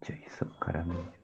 Jason Caramillo.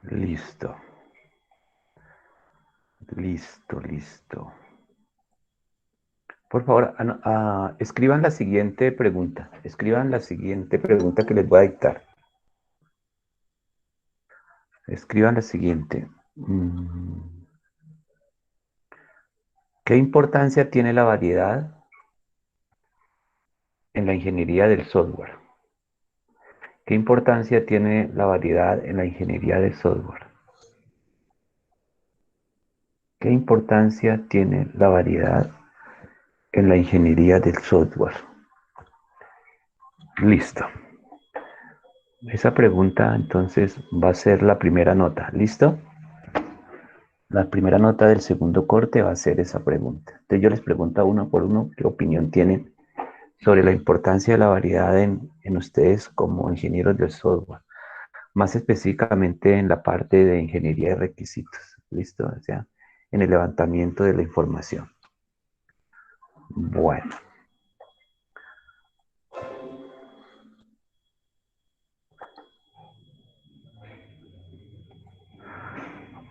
Listo. Listo. Por favor, escriban la siguiente pregunta. Escriban la siguiente pregunta que les voy a dictar. Escriban la siguiente. ¿Qué importancia tiene la variedad en la ingeniería del software? ¿Qué importancia tiene la variedad en la ingeniería del software? ¿Qué importancia tiene la variedad en la ingeniería del software? Listo. Esa pregunta entonces va a ser la primera nota. ¿Listo? La primera nota del segundo corte va a ser esa pregunta. Entonces yo les pregunto uno por uno qué opinión tienen sobre la importancia de la variedad en ustedes como ingenieros del software. Más específicamente en la parte de ingeniería de requisitos. ¿Listo? O sea, en el levantamiento de la información. Bueno.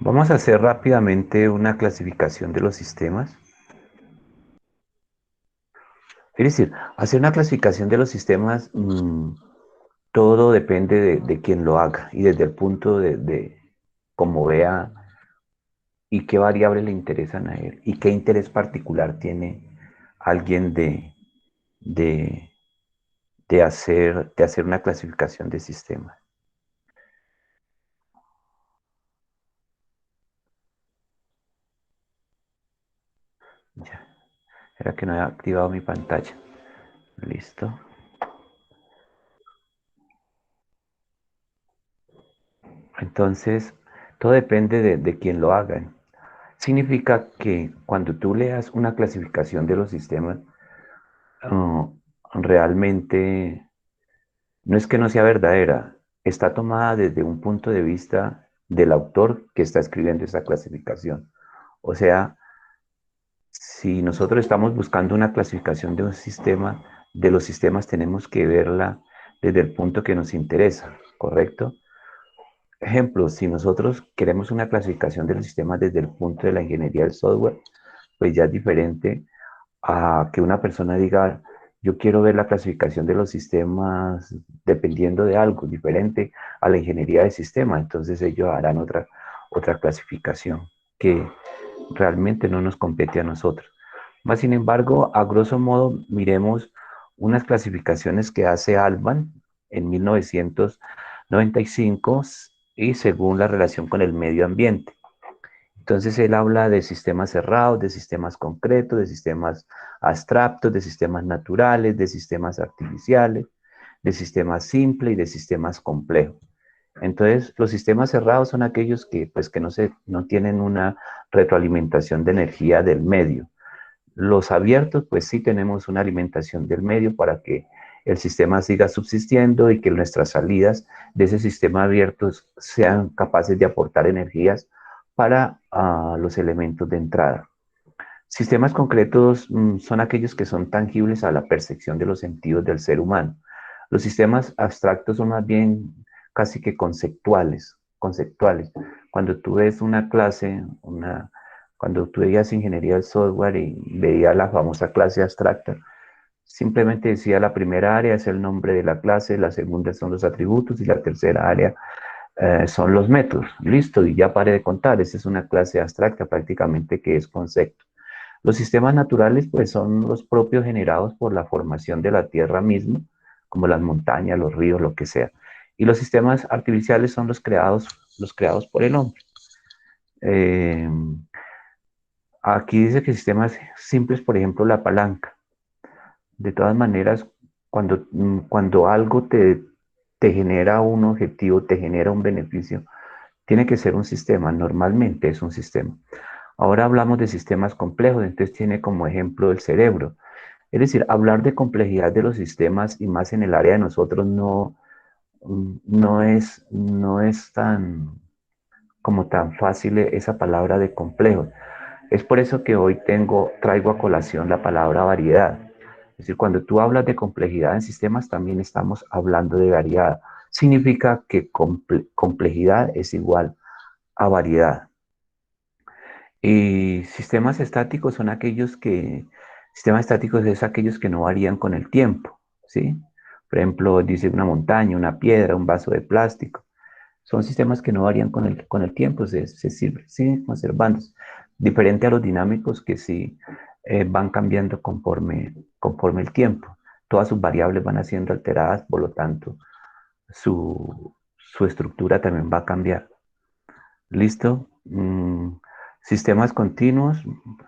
Vamos a hacer rápidamente una clasificación de los sistemas. Es decir, hacer una clasificación de los sistemas, todo depende de quien lo haga y desde el punto de cómo vea y qué variables le interesan a él y qué interés particular tiene alguien de, de hacer una clasificación de sistemas. Ya, era que no había activado mi pantalla. Listo. Entonces, todo depende de quien lo haga. Significa que cuando tú leas una clasificación de los sistemas, uh, realmente no es que no sea verdadera, está tomada desde un punto de vista del autor que está escribiendo esa clasificación. O sea, si nosotros estamos buscando una clasificación de un sistema, de los sistemas tenemos que verla desde el punto que nos interesa, ¿correcto? Ejemplo, si nosotros queremos una clasificación de los sistemas desde el punto de la ingeniería del software, pues ya es diferente a que una persona diga, yo quiero ver la clasificación de los sistemas dependiendo de algo diferente a la ingeniería de sistema. Entonces ellos harán otra clasificación que realmente no nos compete a nosotros. Más sin embargo, a grosso modo, miremos unas clasificaciones que hace Alban en 1995 y según la relación con el medio ambiente. Entonces él habla de sistemas cerrados, de sistemas concretos, de sistemas abstractos, de sistemas naturales, de sistemas artificiales, de sistemas simples y de sistemas complejos. Entonces, los sistemas cerrados son aquellos que, pues, que no tienen una retroalimentación de energía del medio. Los abiertos, pues sí tenemos una alimentación del medio para que el sistema siga subsistiendo y que nuestras salidas de ese sistema abierto sean capaces de aportar energías para los elementos de entrada. Sistemas concretos son aquellos que son tangibles a la percepción de los sentidos del ser humano. Los sistemas abstractos son más bien casi que conceptuales. Cuando tú ves una clase, cuando tú veías ingeniería del software y veías la famosa clase abstracta, simplemente decía la primera área es el nombre de la clase, la segunda son los atributos y la tercera área son los métodos. Listo, y ya paré de contar. Esa es una clase abstracta prácticamente que es concepto. Los sistemas naturales pues son los propios generados por la formación de la tierra misma, como las montañas, los ríos, lo que sea. Y los sistemas artificiales son los creados por el hombre. Eh, Aquí dice que sistemas simples, por ejemplo, la palanca. De todas maneras, cuando algo te genera un objetivo, te genera un beneficio, tiene que ser un sistema, normalmente es un sistema. Ahora hablamos de sistemas complejos, entonces tiene como ejemplo el cerebro. Es decir, hablar de complejidad de los sistemas y más en el área de nosotros no es tan como tan fácil esa palabra de complejo. Es por eso que hoy traigo a colación la palabra variedad. Es decir, cuando tú hablas de complejidad en sistemas, también estamos hablando de variedad. Significa que complejidad es igual a variedad. Y sistemas estáticos es aquellos que no varían con el tiempo, ¿sí? Por ejemplo, dice una montaña, una piedra, un vaso de plástico. Son sistemas que no varían con el tiempo, siguen conservándose. Diferente a los dinámicos que sí van cambiando conforme el tiempo. Todas sus variables van siendo alteradas, por lo tanto, su estructura también va a cambiar. ¿Listo? Sistemas continuos,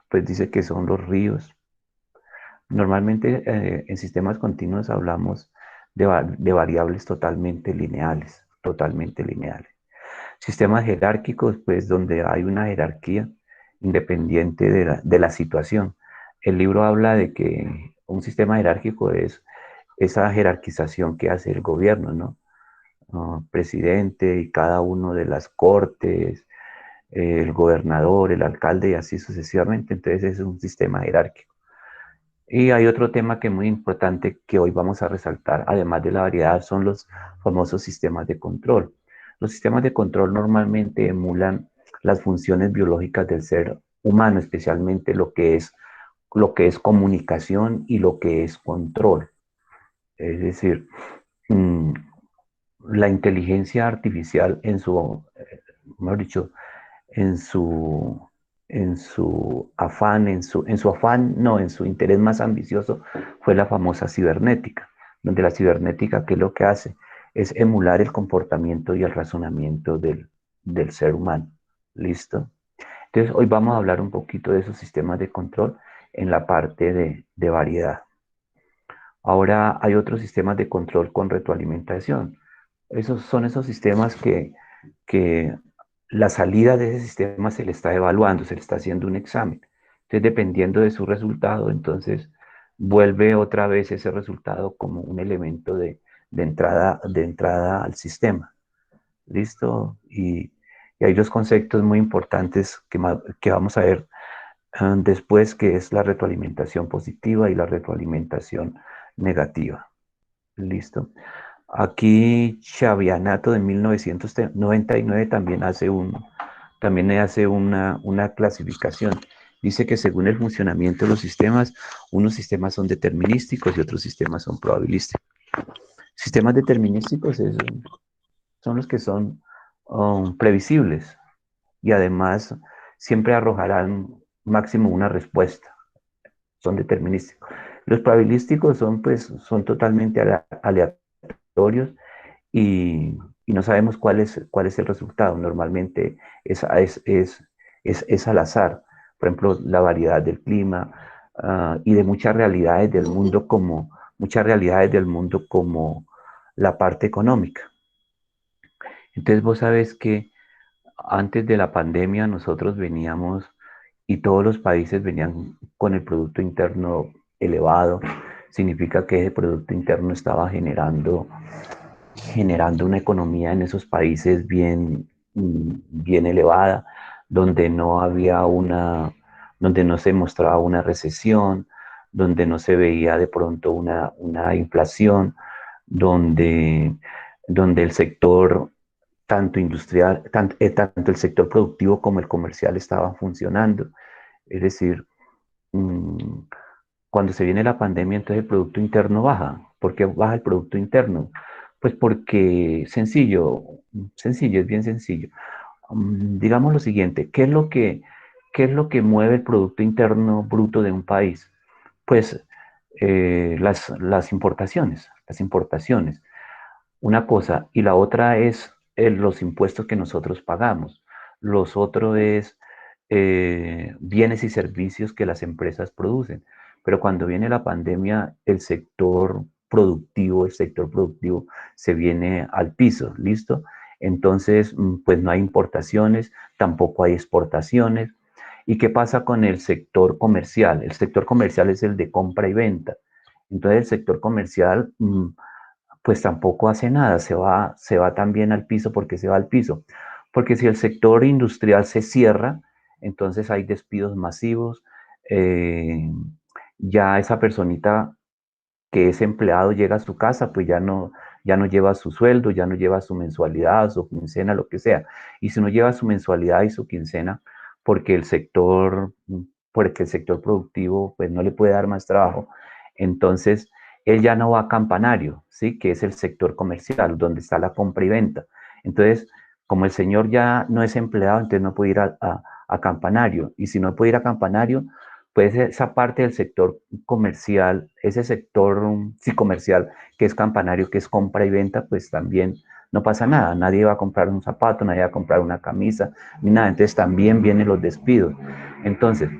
pues dice que son los ríos. Normalmente en sistemas continuos hablamos de variables totalmente lineales. Sistemas jerárquicos, pues donde hay una jerarquía independiente de la situación. El libro habla de que un sistema jerárquico es esa jerarquización que hace el gobierno, ¿no? Presidente y cada uno de las cortes, el gobernador, el alcalde y así sucesivamente. Entonces es un sistema jerárquico. Y hay otro tema que es muy importante que hoy vamos a resaltar, además de la variedad, son los famosos sistemas de control. Los sistemas de control normalmente emulan las funciones biológicas del ser humano, especialmente lo que es comunicación y lo que es control. Es decir, mmm, la inteligencia artificial mejor dicho, en su, en su afán, no, en su interés más ambicioso, fue la famosa cibernética, donde la cibernética, ¿qué es lo que hace? Es emular el comportamiento y el razonamiento del ser humano. ¿Listo? Entonces, hoy vamos a hablar un poquito de esos sistemas de control en la parte de variedad. Ahora hay otros sistemas de control con retroalimentación. Esos son esos sistemas que la salida de ese sistema se le está evaluando, se le está haciendo un examen. Entonces, dependiendo de su resultado, entonces vuelve otra vez ese resultado como un elemento de entrada al sistema. ¿Listo? Y hay dos conceptos muy importantes que vamos a ver después, que es la retroalimentación positiva y la retroalimentación negativa. ¿Listo? Aquí Chavianato de 1999 también hace una clasificación. Dice que según el funcionamiento de los sistemas, unos sistemas son determinísticos y otros sistemas son probabilísticos. Sistemas determinísticos son los que son previsibles y además siempre arrojarán máximo una respuesta. Son determinísticos. Los probabilísticos son totalmente aleatorios y y no sabemos cuál es el resultado. Normalmente es al azar. Por ejemplo, la variedad del clima y de muchas realidades del mundo como la parte económica. Entonces vos sabes que antes de la pandemia nosotros veníamos y todos los países venían con el Producto Interno elevado. Significa que ese Producto Interno estaba generando una economía en esos países bien elevada, donde no había donde no se mostraba una recesión, donde no se veía de pronto una inflación, donde, donde el sector tanto industrial, tanto el sector productivo como el comercial estaban funcionando. Es decir, mmm, cuando se viene la pandemia, entonces el Producto Interno baja. ¿Por qué baja el Producto Interno? Pues porque sencillo, es bien sencillo. Digamos lo siguiente, qué es lo que mueve el Producto Interno Bruto de un país? Pues las importaciones, una cosa, y la otra es los impuestos que nosotros pagamos. Los otros es bienes y servicios que las empresas producen. Pero cuando viene la pandemia, el sector productivo se viene al piso, ¿listo? Entonces, pues no hay importaciones, tampoco hay exportaciones. ¿Y qué pasa con el sector comercial? El sector comercial es el de compra y venta. Entonces, el sector comercial pues tampoco hace nada, se va también al piso. ¿Porque se va al piso? Porque si el sector industrial se cierra, entonces hay despidos masivos, eh, ya esa personita que es empleado llega a su casa, pues ya no lleva su sueldo, ya no lleva su mensualidad, su quincena, lo que sea. Y si no lleva su mensualidad y su quincena, porque el sector, porque el sector productivo pues no le puede dar más trabajo, entonces él ya no va a campanario, ¿sí? Que es el sector comercial, donde está la compra y venta. Entonces, como el señor ya no es empleado, entonces no puede ir a campanario. Y si no puede ir a campanario, pues esa parte del sector comercial, ese sector sí comercial que es campanario, que es compra y venta, pues también no pasa nada. Nadie va a comprar un zapato, nadie va a comprar una camisa, ni nada. Entonces también vienen los despidos. Entonces,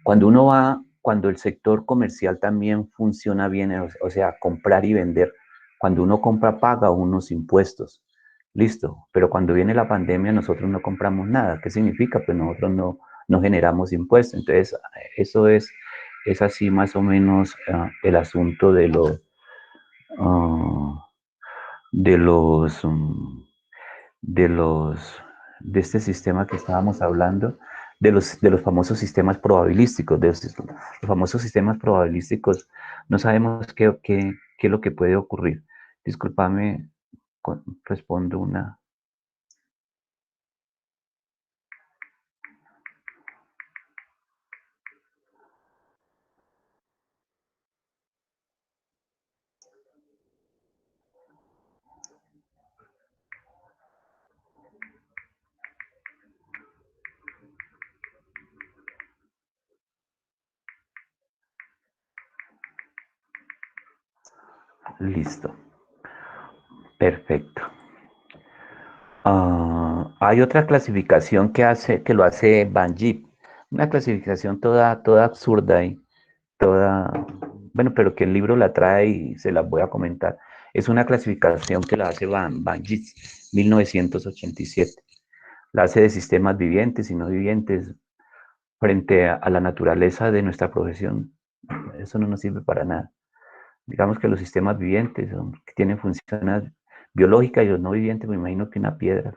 cuando el sector comercial también funciona bien, o sea, comprar y vender, cuando uno compra paga unos impuestos, listo, pero cuando viene la pandemia nosotros no compramos nada. ¿Qué significa? Pues nosotros no generamos impuestos. Entonces, eso es así más o menos el asunto uh, de los, um, de los, de este sistema que estábamos hablando, de los famosos sistemas probabilísticos. Los famosos sistemas probabilísticos, no sabemos qué es lo que puede ocurrir. Discúlpame, respondo una. Listo, perfecto. Hay otra clasificación que lo hace Banjip, una clasificación toda absurda y toda, bueno, pero que el libro la trae y se las voy a comentar. Es una clasificación que la hace Banjip, 1987. La hace de sistemas vivientes y no vivientes frente a la naturaleza de nuestra profesión. Eso no nos sirve para nada. Digamos que los sistemas vivientes que tienen funciones biológicas y los no vivientes, me imagino que una piedra.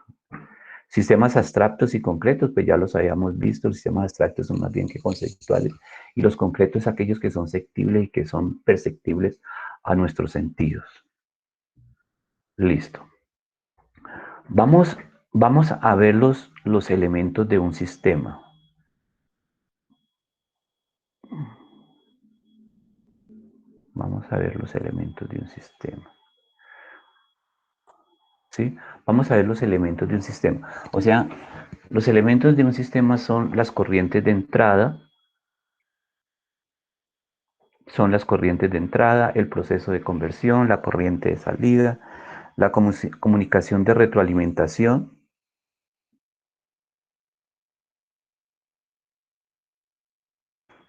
Sistemas abstractos y concretos, pues ya los habíamos visto. Los sistemas abstractos son más bien que conceptuales y los concretos aquellos que son sectibles y que son perceptibles a nuestros sentidos. Listo. Vamos, vamos a ver los elementos de un sistema. Vamos a ver los elementos de un sistema. ¿Sí? Vamos a ver los elementos de un sistema. O sea, los elementos de un sistema son las corrientes de entrada, el proceso de conversión, la corriente de salida, La comunicación de retroalimentación,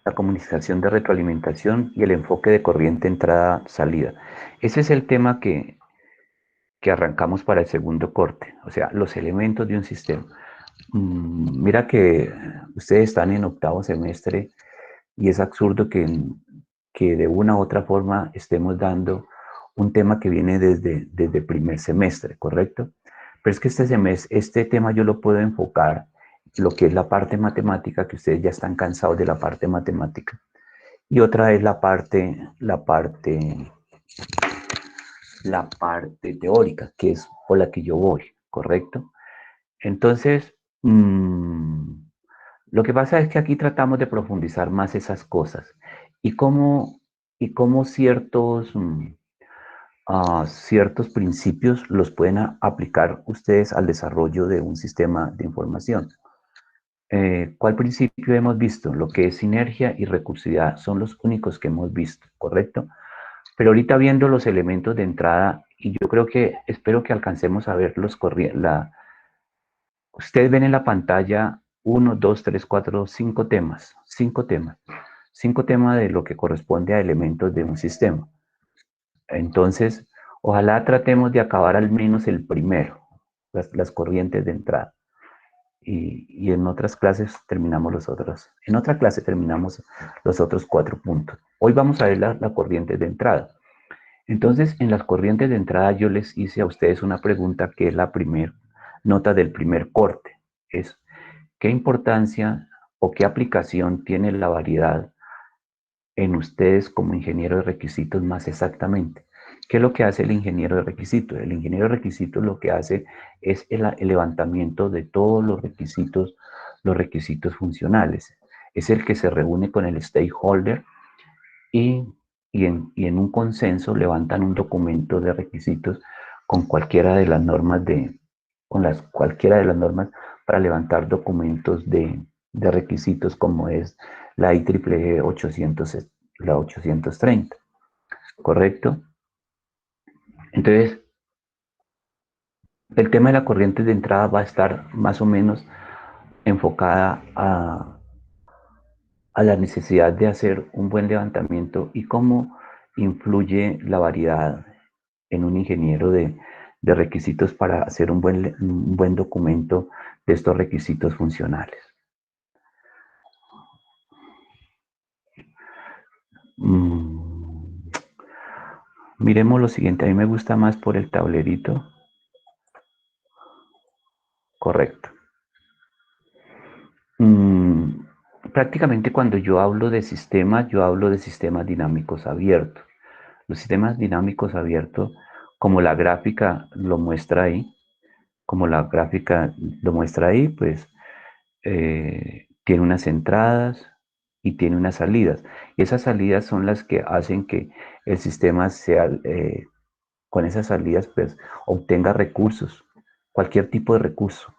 la comunicación de retroalimentación y el enfoque de corriente entrada-salida. Ese es el tema que arrancamos para el segundo corte, o sea, los elementos de un sistema. Mira que ustedes están en octavo semestre y es absurdo que de una u otra forma estemos dando un tema que viene desde primer semestre, ¿correcto? Pero es que este semestre, este tema yo lo puedo enfocar lo que es la parte matemática, que ustedes ya están cansados de la parte matemática, y otra es la parte teórica, que es por la que yo voy, ¿correcto? Entonces, lo que pasa es que aquí tratamos de profundizar más esas cosas y cómo ciertos principios los pueden aplicar ustedes al desarrollo de un sistema de información. ¿Cuál principio hemos visto? Lo que es sinergia y recursividad son los únicos que hemos visto, ¿correcto? Pero ahorita viendo los elementos de entrada, y yo creo que, espero que alcancemos a ver ustedes ven en la pantalla uno, dos, tres, cuatro, cinco temas de lo que corresponde a elementos de un sistema. Entonces, ojalá tratemos de acabar al menos el primero, las corrientes de entrada. Y en otras clases terminamos los otros. En otra clase terminamos los otros 4 puntos. Hoy vamos a ver la corriente de entrada. Entonces, en las corrientes de entrada yo les hice a ustedes una pregunta que es la primera nota del primer corte. Es, ¿qué importancia o qué aplicación tiene la variedad en ustedes como ingeniero de requisitos más exactamente? ¿Qué es lo que hace el ingeniero de requisitos? El ingeniero de requisitos lo que hace es el levantamiento de todos los requisitos funcionales. Es el que se reúne con el stakeholder y, y en un consenso levantan un documento de requisitos con cualquiera de las normas cualquiera de las normas para levantar documentos de requisitos como es la IEEE 800, la 830, ¿correcto? Entonces, el tema de la corriente de entrada va a estar más o menos enfocada a la necesidad de hacer un buen levantamiento y cómo influye la variedad en un ingeniero de requisitos para hacer un buen documento de estos requisitos funcionales. Mm, Miremos lo siguiente, a mí me gusta más por el tablerito. Correcto. Mm, Prácticamente cuando yo hablo de sistemas, yo hablo de sistemas dinámicos abiertos. Los sistemas dinámicos abiertos, como la gráfica lo muestra ahí, pues tiene unas entradas y tiene unas salidas. Y esas salidas son las que hacen que el sistema sea, con esas salidas, pues obtenga recursos, cualquier tipo de recurso.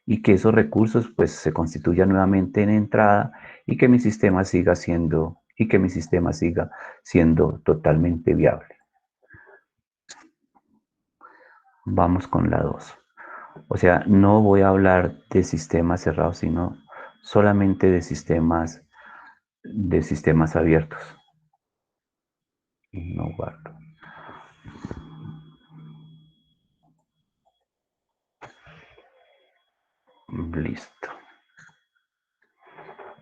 Y que esos recursos pues se constituyan nuevamente en entrada y que mi sistema siga siendo totalmente viable. Vamos con la 2. O sea, no voy a hablar de sistemas cerrados, sino solamente de sistemas abiertos. No guardo. Listo.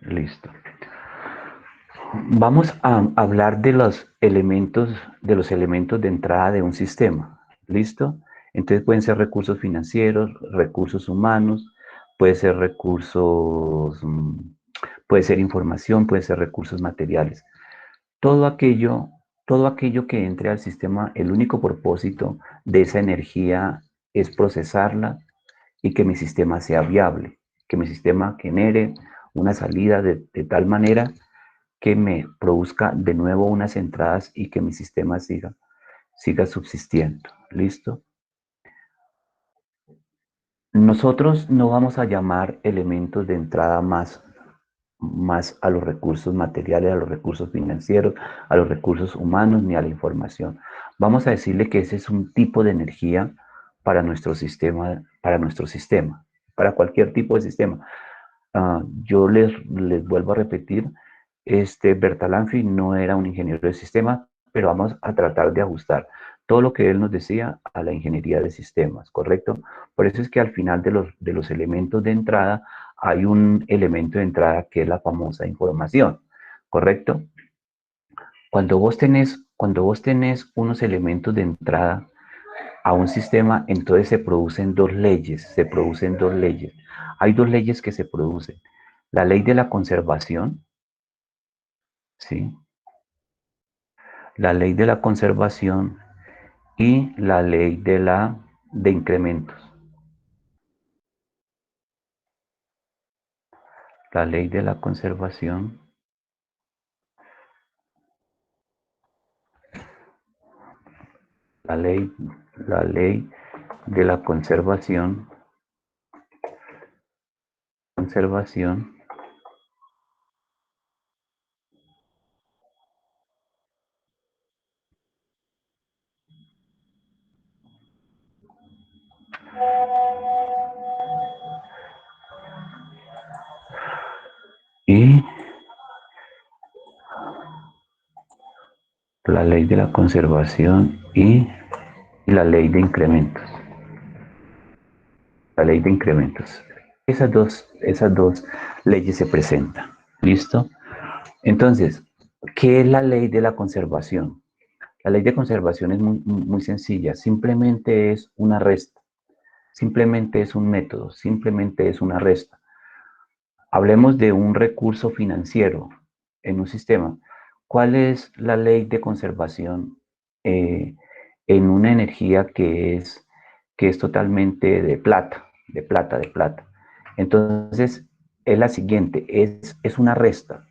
Listo. Vamos a hablar de los elementos de entrada de un sistema. ¿Listo? Entonces pueden ser recursos financieros, recursos humanos, puede ser puede ser información, puede ser recursos materiales. Todo aquello, todo aquello que entre al sistema, el único propósito de esa energía es procesarla y que mi sistema sea viable, que mi sistema genere una salida de tal manera que me produzca de nuevo unas entradas y que mi sistema siga subsistiendo. ¿Listo? Nosotros no vamos a llamar elementos de entrada más. más a los recursos materiales, a los recursos financieros, a los recursos humanos, ni a la información. Vamos a decirle que ese es un tipo de energía para nuestro sistema, para cualquier tipo de sistema. Yo les vuelvo a repetir, Bertalanffy no era un ingeniero de sistema, pero vamos a tratar de ajustar todo lo que él nos decía a la ingeniería de sistemas, ¿correcto? Por eso es que al final de los elementos de entrada hay un elemento de entrada que es la famosa información, ¿correcto? Cuando vos tenés unos elementos de entrada a un sistema, entonces se producen dos leyes. Hay dos leyes que se producen. La ley de la conservación, ¿sí? La ley de la conservación y la ley de incrementos. La ley de la conservación, la ley, la ley de la conservación y la ley de la conservación y la ley de incrementos. La ley de incrementos. Esas dos leyes se presentan. ¿Listo? Entonces, ¿qué es la ley de la conservación? La ley de conservación es muy sencilla. Simplemente es una resta. Simplemente es un método. Simplemente es una resta. Hablemos de un recurso financiero en un sistema. ¿Cuál es la ley de conservación eh, en una energía que es totalmente de plata, de plata, de plata? Entonces, es la siguiente, es una resta.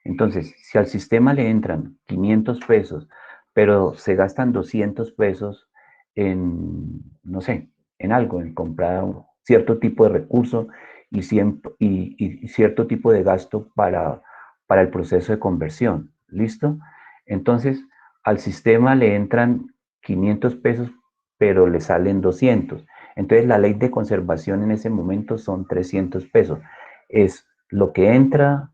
Entonces, si al sistema le entran 500 pesos, pero se gastan 200 pesos en, no sé, en algo, en comprar cierto tipo de recurso y cierto tipo de gasto para el proceso de conversión. ¿Listo? Entonces, al sistema le entran 500 pesos, pero le salen 200. Entonces, la ley de conservación en ese momento son 300 pesos. Es lo que entra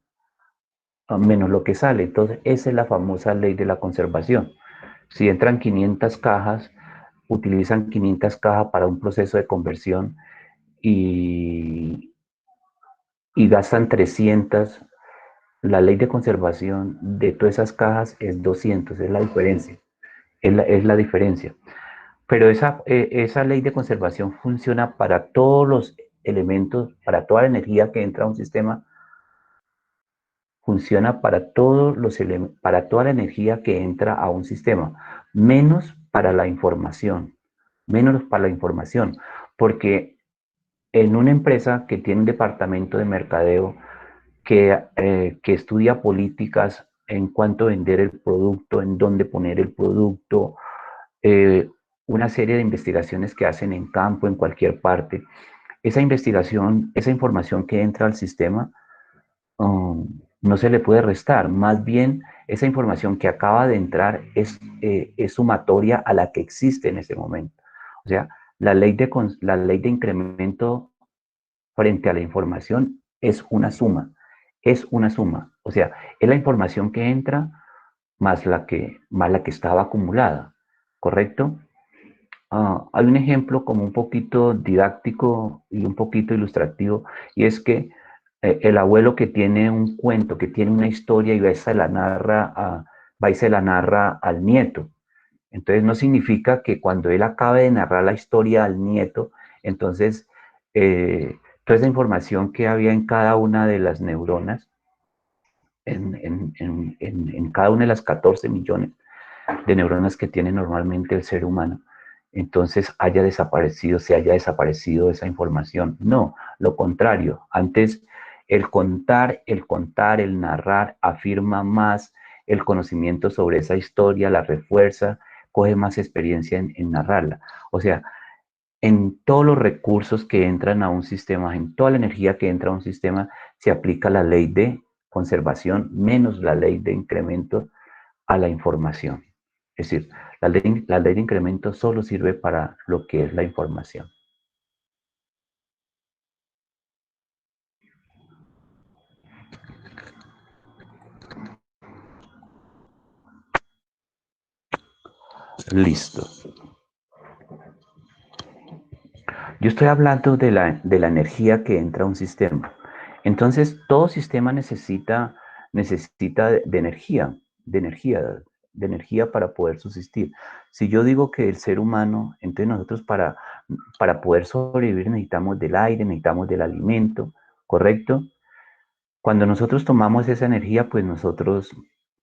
menos lo que sale. Entonces, esa es la famosa ley de la conservación. Si entran 500 cajas, utilizan 500 cajas para un proceso de conversión y, y gastan 300. La ley de conservación de todas esas cajas es 200, es la diferencia. Es la diferencia. Pero esa ley de conservación funciona para todos los elementos, para toda la energía que entra a un sistema, funciona para para toda la energía que entra a un sistema, menos para la información, menos para la información, porque en una empresa que tiene un departamento de mercadeo que estudia políticas en cuanto a vender el producto, en dónde poner el producto, eh, una serie de investigaciones que hacen en campo, en cualquier parte, esa investigación, esa información que entra al sistema, no se le puede restar. Más bien, esa información que acaba de entrar es sumatoria a la que existe en ese momento. O sea, la ley de incremento frente a la información es una suma. Es una suma. O sea, es la información que entra más la que estaba acumulada. ¿Correcto? Hay un ejemplo como un poquito didáctico y un poquito ilustrativo, y es que el abuelo que tiene un cuento, que tiene una historia y va y se la narra al nieto. Entonces no significa que cuando él acabe de narrar la historia al nieto, entonces toda esa información que había en cada una de las neuronas, en cada una de las 14 millones de neuronas que tiene normalmente el ser humano, entonces se haya desaparecido esa información. No, lo contrario. Antes el narrar afirma más el conocimiento sobre esa historia, la refuerza, coge más experiencia en narrarla. O sea, en todos los recursos que entran a un sistema, en toda la energía que entra a un sistema, se aplica la ley de conservación menos la ley de incremento a la información. Es decir, la ley de incremento solo sirve para lo que es la información. Listo. Yo estoy hablando de la energía que entra a un sistema. Entonces, todo sistema necesita de energía, de energía, de energía para poder subsistir. Si yo digo que el ser humano, entonces nosotros para poder sobrevivir necesitamos del aire, necesitamos del alimento, ¿correcto? Cuando nosotros tomamos esa energía, pues nosotros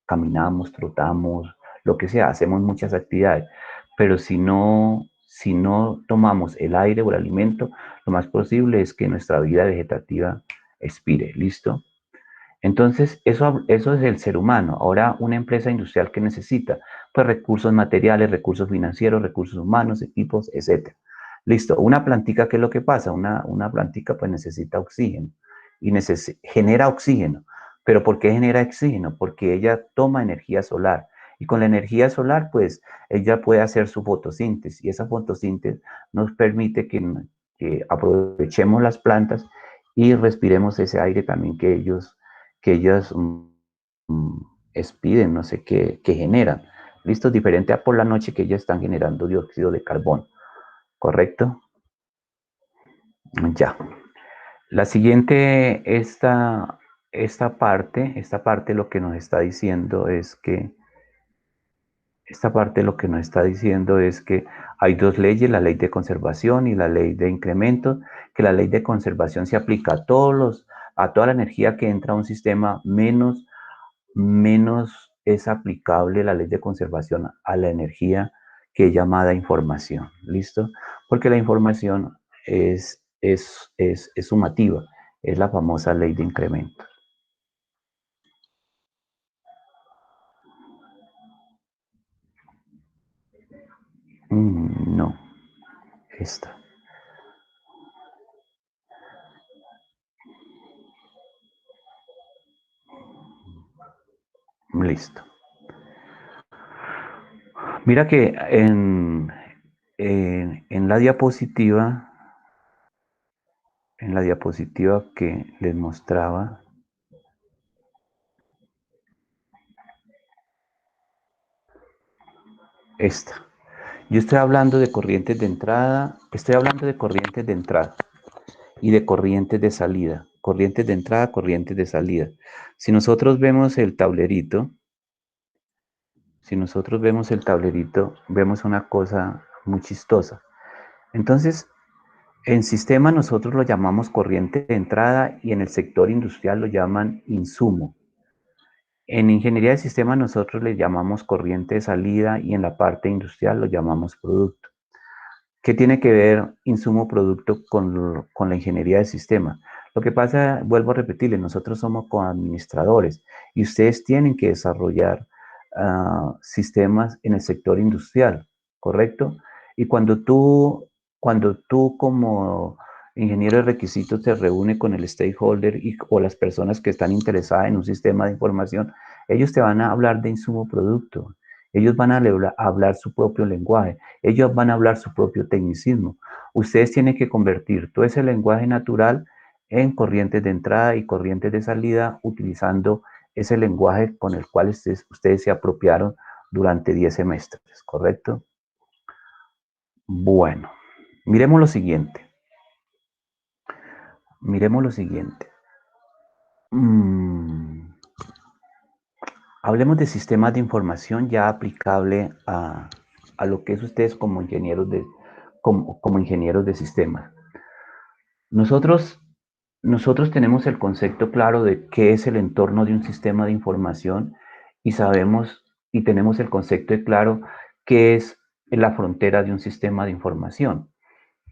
caminamos, trotamos, lo que sea, hacemos muchas actividades. Pero si no tomamos el aire o el alimento, lo más posible es que nuestra vida vegetativa expire. ¿Listo? Entonces, eso es el ser humano. Ahora, una empresa industrial que necesita, pues recursos materiales, recursos financieros, recursos humanos, equipos, etcétera. Listo. Una plantica, ¿qué es lo que pasa? Una plantica pues necesita oxígeno y genera oxígeno. ¿Pero por qué genera oxígeno? Porque ella toma energía solar. Y con la energía solar, pues, ella puede hacer su fotosíntesis. Y esa fotosíntesis nos permite que aprovechemos las plantas y respiremos ese aire también que ellas expiden, no sé qué generan. ¿Listo? Diferente a por la noche que ellas están generando dióxido de carbono. ¿Correcto? Ya. La siguiente, esta parte lo que nos está diciendo es que, hay dos leyes, la ley de conservación y la ley de incremento, que la ley de conservación se aplica a toda la energía que entra a un sistema, menos es aplicable la ley de conservación a la energía que es llamada información. ¿Listo? Porque la información es sumativa, es la famosa ley de incremento. No, esta. Listo. Mira que en la diapositiva que les mostraba, esta. Yo estoy hablando de corrientes de entrada y de corrientes de salida. Corrientes de entrada, corrientes de salida. Si nosotros vemos el tablerito, vemos una cosa muy chistosa. Entonces, en sistema nosotros lo llamamos corriente de entrada y en el sector industrial lo llaman insumo. En ingeniería de sistemas nosotros le llamamos corriente de salida y en la parte industrial lo llamamos producto. ¿Qué tiene que ver insumo-producto con la ingeniería de sistemas? Lo que pasa, vuelvo a repetirles, nosotros somos coadministradores y ustedes tienen que desarrollar sistemas en el sector industrial, ¿correcto? Y cuando tú como ingeniero de requisitos te reúnes con el stakeholder o las personas que están interesadas en un sistema de información, ellos te van a hablar de insumo-producto, ellos van a hablar su propio lenguaje, ellos van a hablar su propio tecnicismo. Ustedes tienen que convertir todo ese lenguaje natural en corrientes de entrada y corrientes de salida utilizando ese lenguaje con el cual ustedes se apropiaron durante 10 semestres, ¿correcto? Bueno, miremos lo siguiente. Miremos lo siguiente. Hablemos de sistemas de información ya aplicable a lo que es ustedes como ingenieros de sistemas. Nosotros tenemos el concepto claro de qué es el entorno de un sistema de información y sabemos y tenemos el concepto claro qué es la frontera de un sistema de información.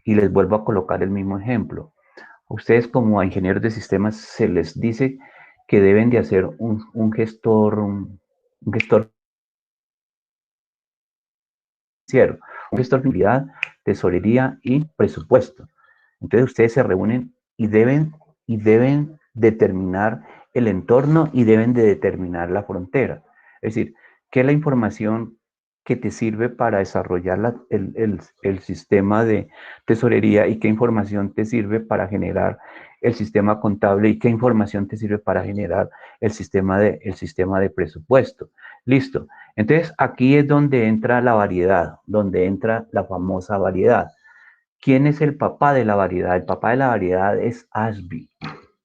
Y les vuelvo a colocar el mismo ejemplo. Ustedes como ingenieros de sistemas se les dice que deben de hacer un gestor financiero, un gestor de utilidad, tesorería y presupuesto. Entonces ustedes se reúnen y deben determinar el entorno y deben de determinar la frontera. Es decir, ¿qué es la información que te sirve para desarrollar el sistema de tesorería y qué información te sirve para generar el sistema contable y qué información te sirve para generar el sistema de presupuesto? Listo. Entonces, aquí es donde entra la variedad, donde entra la famosa variedad. ¿Quién es el papá de la variedad? El papá de la variedad es Ashby.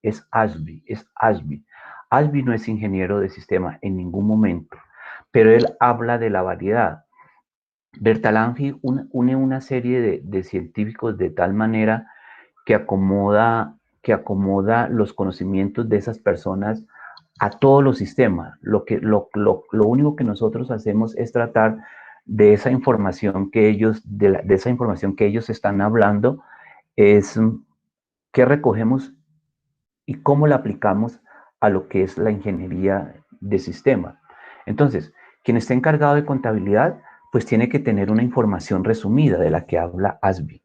Es Ashby, es Ashby. Ashby no es ingeniero de sistema en ningún momento, pero él habla de la variedad. Bertalanffy une una serie de científicos de tal manera que acomoda los conocimientos de esas personas a todos los sistemas. Lo único que nosotros hacemos es tratar de esa información que ellos, de esa información que ellos están hablando, es qué recogemos y cómo la aplicamos a lo que es la ingeniería de sistema. Entonces, quien esté encargado de contabilidad, pues tiene que tener una información resumida de la que habla ASBI.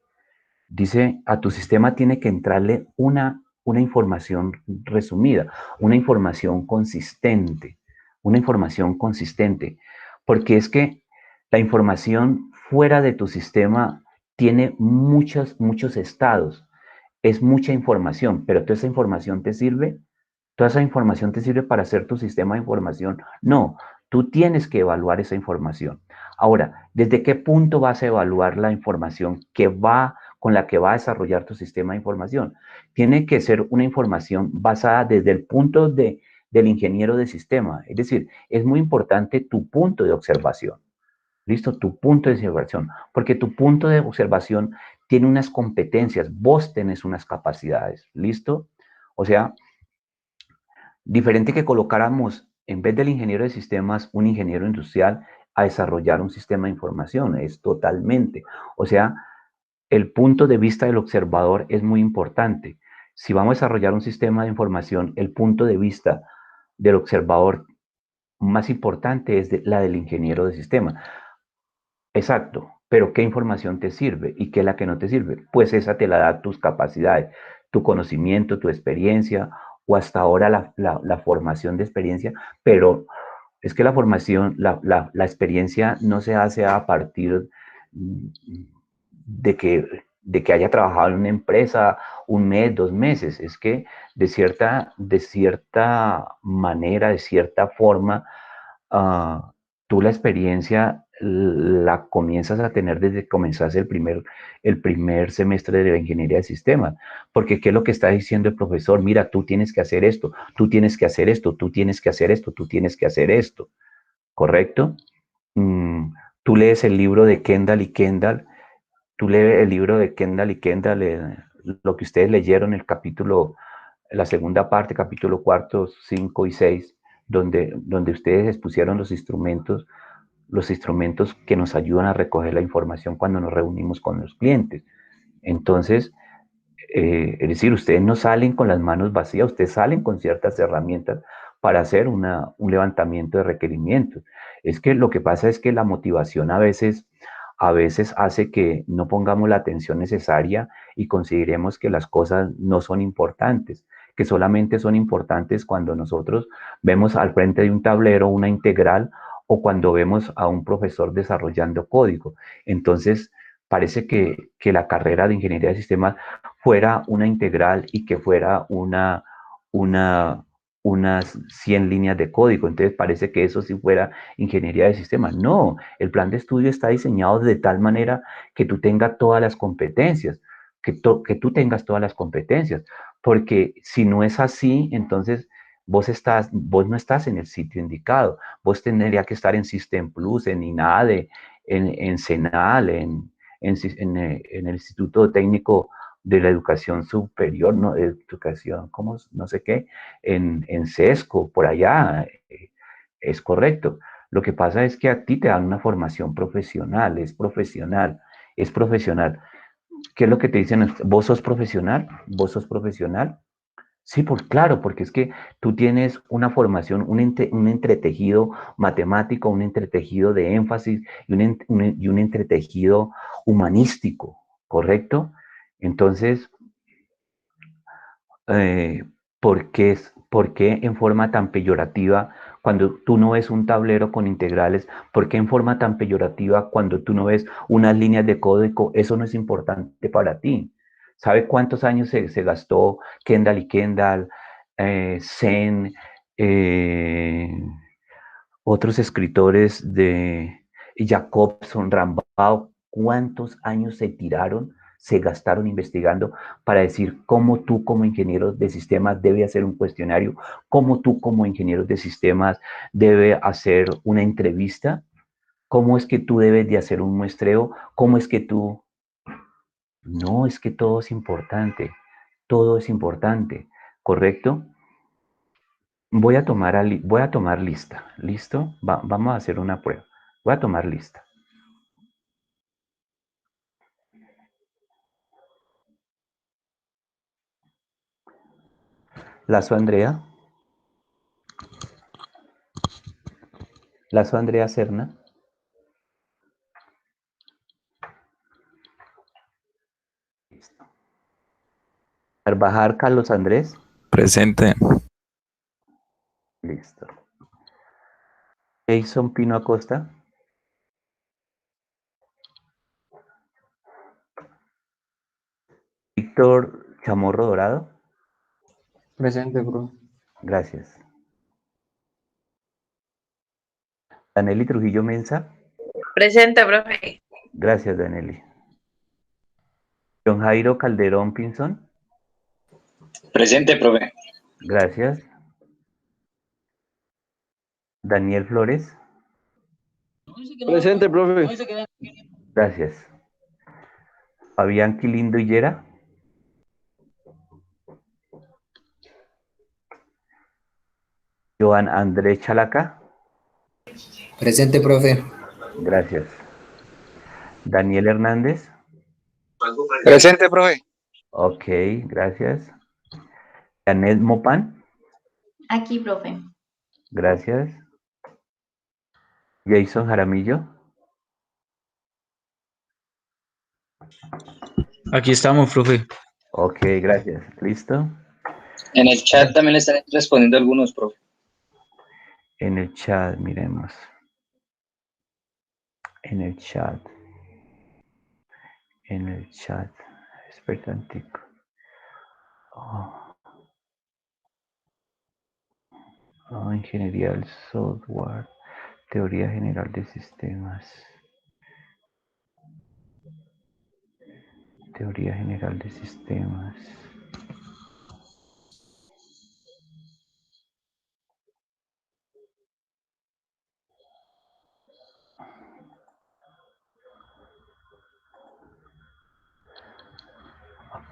Dice, a tu sistema tiene que entrarle una información resumida, una información consistente, porque es que la información fuera de tu sistema tiene muchos estados, es mucha información, pero toda esa información te sirve, toda esa información te sirve para hacer tu sistema de información. No, tú tienes que evaluar esa información. Ahora, ¿desde qué punto vas a evaluar la información con la que va a desarrollar tu sistema de información? Tiene que ser una información basada desde el punto del ingeniero de sistema. Es decir, es muy importante tu punto de observación. ¿Listo? Tu punto de observación. Porque tu punto de observación tiene unas competencias, vos tenés unas capacidades. ¿Listo? O sea, diferente que colocáramos, en vez del ingeniero de sistemas, un ingeniero industrial a desarrollar un sistema de información. Es totalmente. O sea, el punto de vista del observador es muy importante. Si vamos a desarrollar un sistema de información, el punto de vista del observador más importante es la del ingeniero de sistema. Exacto, pero ¿qué información te sirve y qué es la que no te sirve? Pues esa te la da tus capacidades, tu conocimiento, tu experiencia o hasta ahora la formación de experiencia, pero es que la formación, la experiencia no se hace a partir de que haya trabajado en una empresa un mes, 2 meses, es que de cierta manera, de cierta forma, tú la experiencia la comienzas a tener desde que comenzaste el primer semestre de la ingeniería de sistemas. Porque ¿qué es lo que está diciendo el profesor? Mira, tú tienes que hacer esto, tú tienes que hacer esto, tú tienes que hacer esto, tú tienes que hacer esto. ¿Correcto? Mm, tú lees el libro de Kendall y Kendall, tú lees el libro de Kendall y Kendall, lo que ustedes leyeron, el capítulo, la segunda parte, capítulo cuarto, 5 y 6, donde ustedes expusieron los instrumentos que nos ayudan a recoger la información cuando nos reunimos con los clientes. Entonces, es decir, ustedes no salen con las manos vacías, ustedes salen con ciertas herramientas para hacer un levantamiento de requerimientos. Es que lo que pasa es que la motivación a veces hace que no pongamos la atención necesaria y consideremos que las cosas no son importantes, que solamente son importantes cuando nosotros vemos al frente de un tablero una integral o cuando vemos a un profesor desarrollando código. Entonces, parece que la carrera de ingeniería de sistemas fuera una integral y que fuera una, unas 100 líneas de código. Entonces parece que eso sí fuera ingeniería de sistemas. No, el plan de estudio está diseñado de tal manera que tú tengas todas las competencias, que tú tengas todas las competencias, porque si no es así, entonces vos no estás en el sitio indicado. Vos tendrías que estar en System Plus, en INADE, en CENAL, en el Instituto Técnico de la Educación Superior, no, educación, ¿cómo? No sé qué, en SESCO, por allá, es correcto. Lo que pasa es que a ti te dan una formación profesional, es profesional, es profesional. ¿Qué es lo que te dicen? ¿Vos sos profesional? ¿Vos sos profesional? Sí, claro, porque es que tú tienes una formación, un entretejido matemático, un entretejido de énfasis y un entretejido humanístico, ¿correcto? Entonces, eh, ¿por qué? ¿Por qué en forma tan peyorativa cuando tú no ves un tablero con integrales? ¿Por qué en forma tan peyorativa cuando tú no ves unas líneas de código? Eso no es importante para ti. ¿Sabe cuántos años se gastó Kendall y Kendall, Zen, eh, otros escritores de Jacobson, Rambao? ¿Cuántos años se tiraron, se gastaron investigando para decir cómo tú como ingeniero de sistemas debe hacer un cuestionario, cómo tú como ingeniero de sistemas debe hacer una entrevista, cómo es que tú debes de hacer un muestreo, cómo es que tú... No, es que todo es importante, ¿correcto? Voy a tomar lista, ¿listo? Vamos a hacer una prueba. Voy a tomar lista. Lazo Andrea. Lazo Andrea Serna. Listo. Carvajal Carlos Andrés. Presente. Listo. Jason Pino Acosta. Víctor Chamorro Dorado. Presente, bro. Gracias. Danely Trujillo Mensa. Presente, profe. Gracias, Danely. John Jairo Calderón Pinzón. Presente, profe. Gracias. Daniel Flores. Presente, profe. Gracias. Fabián Quilindo Hillera. Joan Andrés Chalaca. Presente, profe. Gracias. Daniel Hernández. Presente, profe. Ok, gracias. Janet Mopan. Aquí, profe. Gracias. Jason Jaramillo. Aquí estamos, profe. Ok, gracias. ¿Listo? En el chat también le están respondiendo algunos, profe. En el chat, miremos. En el chat. En el chat. Espertantico. Oh. Oh, ingeniería del software. Teoría general de sistemas. Teoría general de sistemas.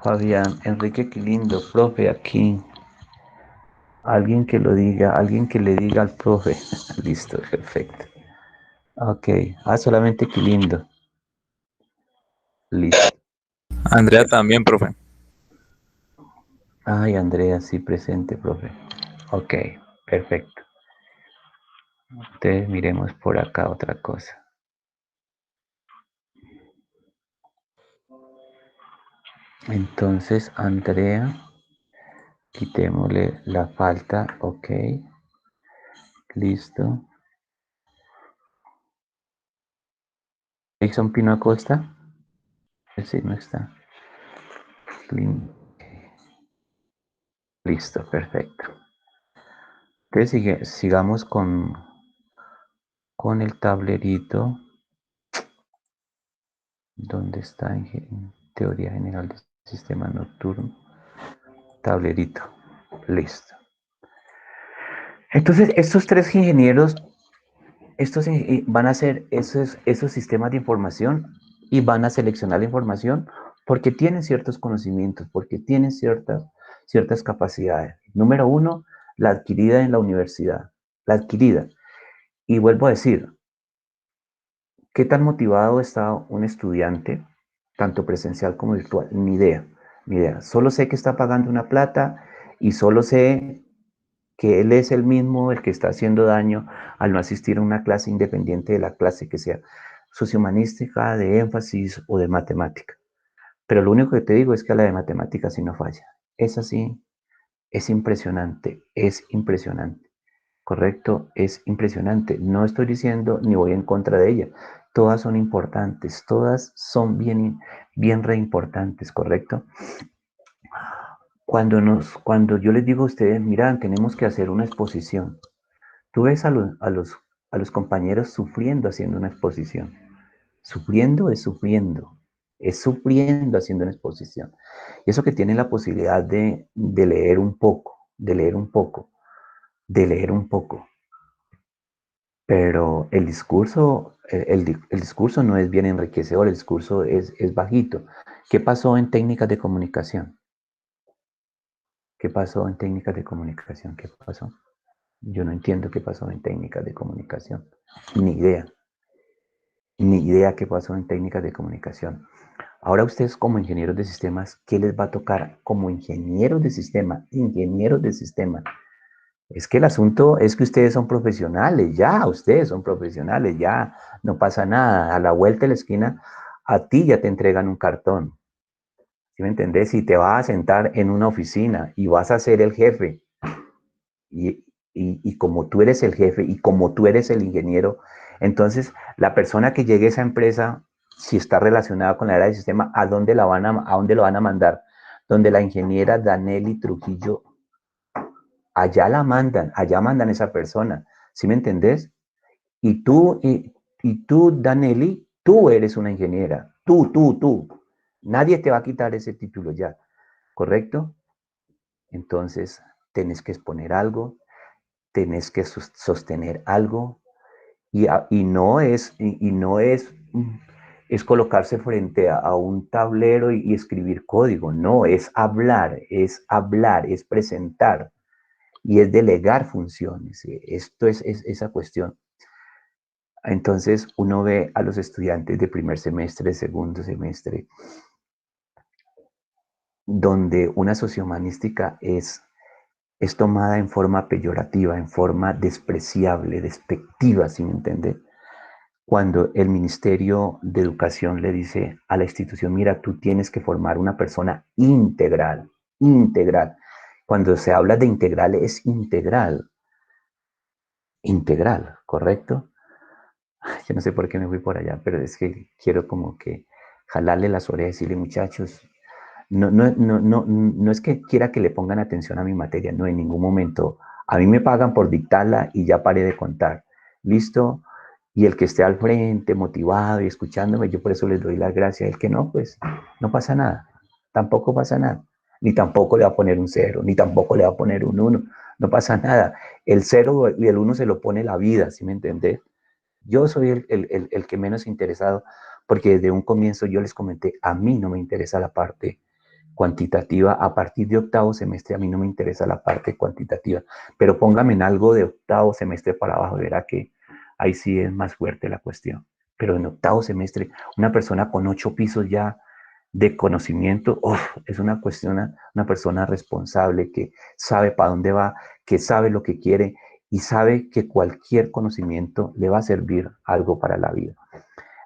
Fabián, Enrique Quilindo, profe, aquí. Alguien que lo diga, alguien que le diga al profe. Listo, perfecto. Ok, solamente Quilindo. Listo. Andrea también, profe. Ay, Andrea, sí, presente, profe. Ok, perfecto. Entonces miremos por acá otra cosa. Entonces, Andrea, quitémosle la falta, ok. Listo. Jason Pino Acosta. Sí, no está. Listo, perfecto. Entonces sigamos con el tablerito. ¿Dónde está en teoría general del sistema nocturno? Tablerito. Listo. Entonces, estos tres ingenieros, van a hacer esos sistemas de información y van a seleccionar la información porque tienen ciertos conocimientos, porque tienen ciertas capacidades. Número uno, la adquirida en la universidad. La adquirida. Y vuelvo a decir, ¿qué tan motivado está un estudiante, tanto presencial como virtual? Ni idea, ni idea. Solo sé que está pagando una plata y solo sé que él es el mismo el que está haciendo daño al no asistir a una clase independiente de la clase que sea sociohumanística, de énfasis o de matemática. Pero lo único que te digo es que a la de matemática sí no falla. Es así, Es impresionante, ¿correcto? Es impresionante. No estoy diciendo ni voy en contra de ella. Todas son importantes, todas son bien re importantes, ¿correcto? Cuando yo les digo a ustedes, mira, tenemos que hacer una exposición, tú ves a los compañeros sufriendo haciendo una exposición. Sufriendo es sufriendo haciendo una exposición. Y eso que tienen la posibilidad de leer un poco, de leer un poco, de leer un poco. Pero el discurso, el discurso no es bien enriquecedor, el discurso es bajito. ¿Qué pasó en técnicas de comunicación? ¿Qué pasó en técnicas de comunicación? ¿Qué pasó? Yo no entiendo qué pasó en técnicas de comunicación. Ni idea. Ni idea qué pasó en técnicas de comunicación. Ahora ustedes como ingenieros de sistemas, ¿qué les va a tocar como ingenieros de sistema? Ingenieros de sistema. Es que el asunto es que ustedes son profesionales, ya, ustedes son profesionales, ya, no pasa nada. A la vuelta de la esquina, a ti ya te entregan un cartón. ¿Sí me entendés? Si te vas a sentar en una oficina y vas a ser el jefe, y, y como tú eres el jefe y como tú eres el ingeniero, entonces la persona que llegue a esa empresa, si está relacionada con la área de sistema, ¿a dónde a dónde lo van a mandar? Donde la ingeniera Danelli Trujillo, allá mandan esa persona, ¿sí me entendés? Y tú, Danelli, tú eres una ingeniera, tú. Nadie te va a quitar ese título ya, ¿correcto? Entonces, tenés que exponer algo, tenés que sostener algo y no es colocarse frente a un tablero y escribir código, no, es hablar, es presentar y es delegar funciones. Esto es esa cuestión. Entonces uno ve a los estudiantes de primer semestre, segundo semestre, donde una sociohumanística es tomada en forma peyorativa, en forma despreciable, despectiva, sin entender. Cuando el Ministerio de Educación le dice a la institución, mira, tú tienes que formar una persona integral, integral. Cuando se habla de integral es integral, integral, ¿correcto? Yo no sé por qué me fui por allá, pero es que quiero como que jalarle las orejas y decirle, muchachos, no es que quiera que le pongan atención a mi materia, no, en ningún momento. A mí me pagan por dictarla y ya paré de contar. ¿Listo? Y el que esté al frente, motivado y escuchándome, yo por eso les doy las gracias. El que no, pues no pasa nada. Tampoco pasa nada. Ni tampoco le va a poner un cero, ni tampoco le va a poner un uno. No pasa nada. El cero y el uno se lo pone la vida, ¿sí me entendés? Yo soy el que menos interesado, porque desde un comienzo yo les comenté, a mí no me interesa la parte cuantitativa. A partir de octavo semestre a mí no me interesa la parte cuantitativa, pero póngame en algo de octavo semestre para abajo y verá que ahí sí es más fuerte la cuestión. Pero en octavo semestre, una persona con 8 pisos ya de conocimiento, es una cuestión, una persona responsable que sabe para dónde va, que sabe lo que quiere y sabe que cualquier conocimiento le va a servir algo para la vida.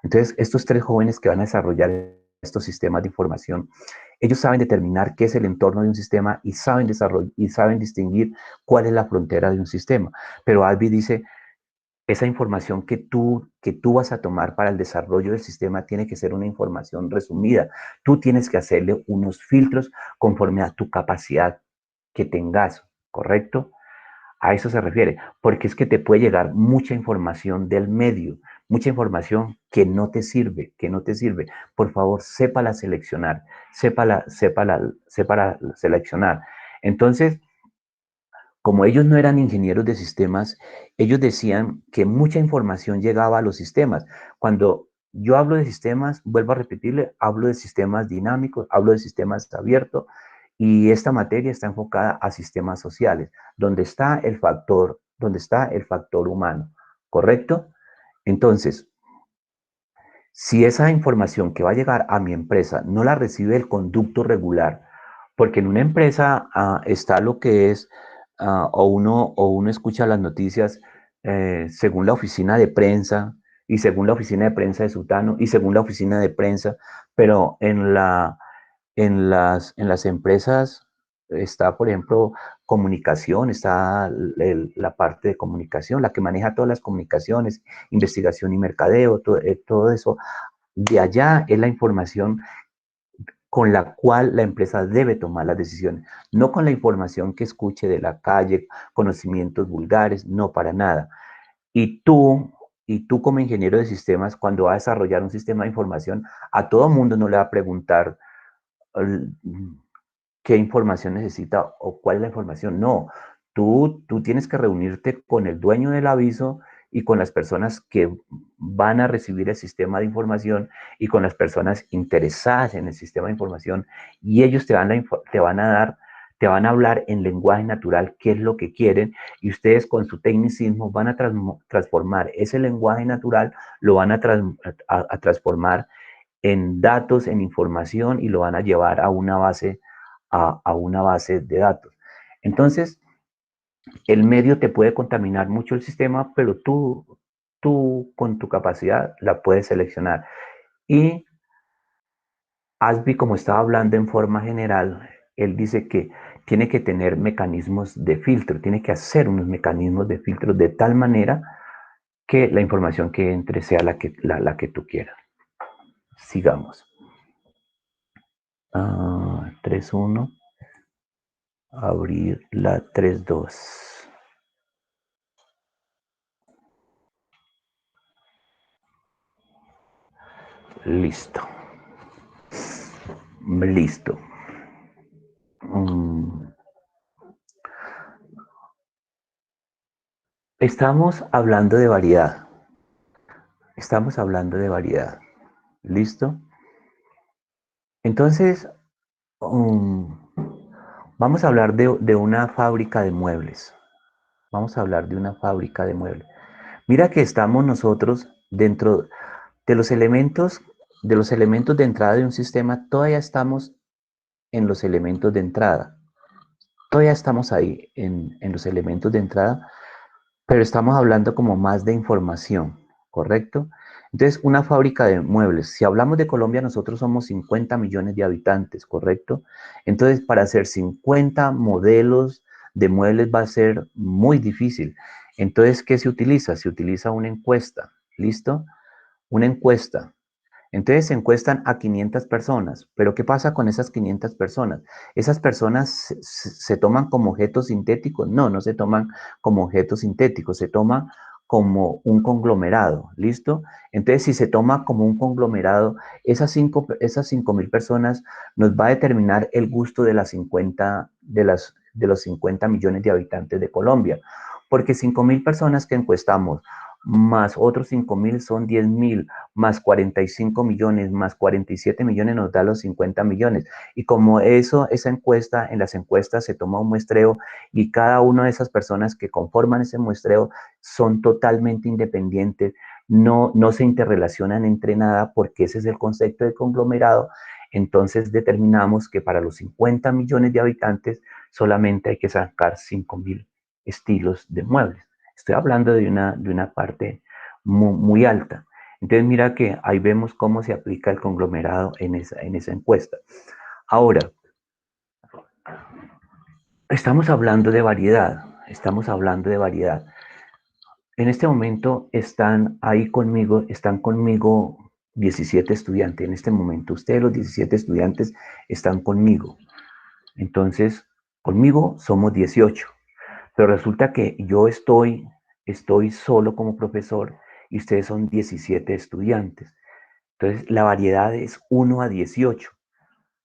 Entonces, estos 3 jóvenes que van a desarrollar estos sistemas de información, ellos saben determinar qué es el entorno de un sistema y saben distinguir cuál es la frontera de un sistema. Pero Albi dice, esa información que tú vas a tomar para el desarrollo del sistema tiene que ser una información resumida. Tú tienes que hacerle unos filtros conforme a tu capacidad que tengas, ¿correcto? A eso se refiere, porque es que te puede llegar mucha información del medio, mucha información que no te sirve, que no te sirve. Por favor, sépala seleccionar, sépala seleccionar. Entonces, como ellos no eran ingenieros de sistemas, ellos decían que mucha información llegaba a los sistemas. Cuando yo hablo de sistemas, vuelvo a repetirle, hablo de sistemas dinámicos, hablo de sistemas abiertos, y esta materia está enfocada a sistemas sociales, donde está el factor humano, ¿correcto? Entonces, si esa información que va a llegar a mi empresa no la recibe el conducto regular, porque en una empresa está lo que es, o uno escucha las noticias según la oficina de prensa, y según la oficina de prensa de Sutano, y según la oficina de prensa, pero en las empresas está, por ejemplo, comunicación, está la parte de comunicación, la que maneja todas las comunicaciones, investigación y mercadeo, todo eso. De allá es la información con la cual la empresa debe tomar las decisiones, no con la información que escuche de la calle, conocimientos vulgares, no para nada. Y tú como ingeniero de sistemas, cuando va a desarrollar un sistema de información, a todo mundo no le va a preguntar qué información necesita o cuál es la información. No, tú tienes que reunirte con el dueño del aviso y con las personas que van a recibir el sistema de información y con las personas interesadas en el sistema de información y ellos te van a hablar en lenguaje natural qué es lo que quieren y ustedes con su tecnicismo van a transformar ese lenguaje natural, lo van a transformar en datos, en información y lo van a llevar a una base de datos. Entonces, el medio te puede contaminar mucho el sistema, pero tú con tu capacidad la puedes seleccionar. Y ASBI, como estaba hablando en forma general, él dice que tiene que tener mecanismos de filtro, tiene que hacer unos mecanismos de filtro de tal manera que la información que entre sea la que tú quieras. Sigamos. 3.1. Abrir la 3.2. Listo. Listo. Estamos hablando de variedad. Estamos hablando de variedad. ¿Listo? Entonces, vamos a hablar de una fábrica de muebles. Vamos a hablar de una fábrica de muebles. Mira que estamos nosotros dentro de los elementos de entrada de un sistema, todavía estamos en los elementos de entrada. Todavía estamos ahí en los elementos de entrada, pero estamos hablando como más de información, ¿correcto? Entonces, una fábrica de muebles, si hablamos de Colombia, nosotros somos 50 millones de habitantes, ¿correcto? Entonces, para hacer 50 modelos de muebles va a ser muy difícil. Entonces, ¿qué se utiliza? Se utiliza una encuesta, ¿listo? Una encuesta. Entonces se encuestan a 500 personas, pero ¿qué pasa con esas 500 personas? ¿Esas personas se toman como objetos sintéticos? No, no se toman como objetos sintéticos, se toma como un conglomerado, ¿listo? Entonces, si se toma como un conglomerado, esas 5.000 personas nos va a determinar el gusto de de los 50 millones de habitantes de Colombia, porque 5.000 personas que encuestamos más otros 5.000 son 10.000, más 45 millones, más 47 millones nos da los 50 millones. Y como esa encuesta, en las encuestas se toma un muestreo y cada una de esas personas que conforman ese muestreo son totalmente independientes, no se interrelacionan entre nada porque ese es el concepto de conglomerado. Entonces determinamos que para los 50 millones de habitantes solamente hay que sacar 5.000 estilos de muebles. Estoy hablando de una parte muy alta. Entonces mira que ahí vemos cómo se aplica el conglomerado en esa encuesta. Ahora, estamos hablando de variedad, estamos hablando de variedad. En este momento están conmigo 17 estudiantes. En este momento ustedes los 17 estudiantes están conmigo. Entonces, conmigo somos 18. Pero resulta que yo estoy solo como profesor y ustedes son 17 estudiantes. Entonces, la variedad es 1 a 18.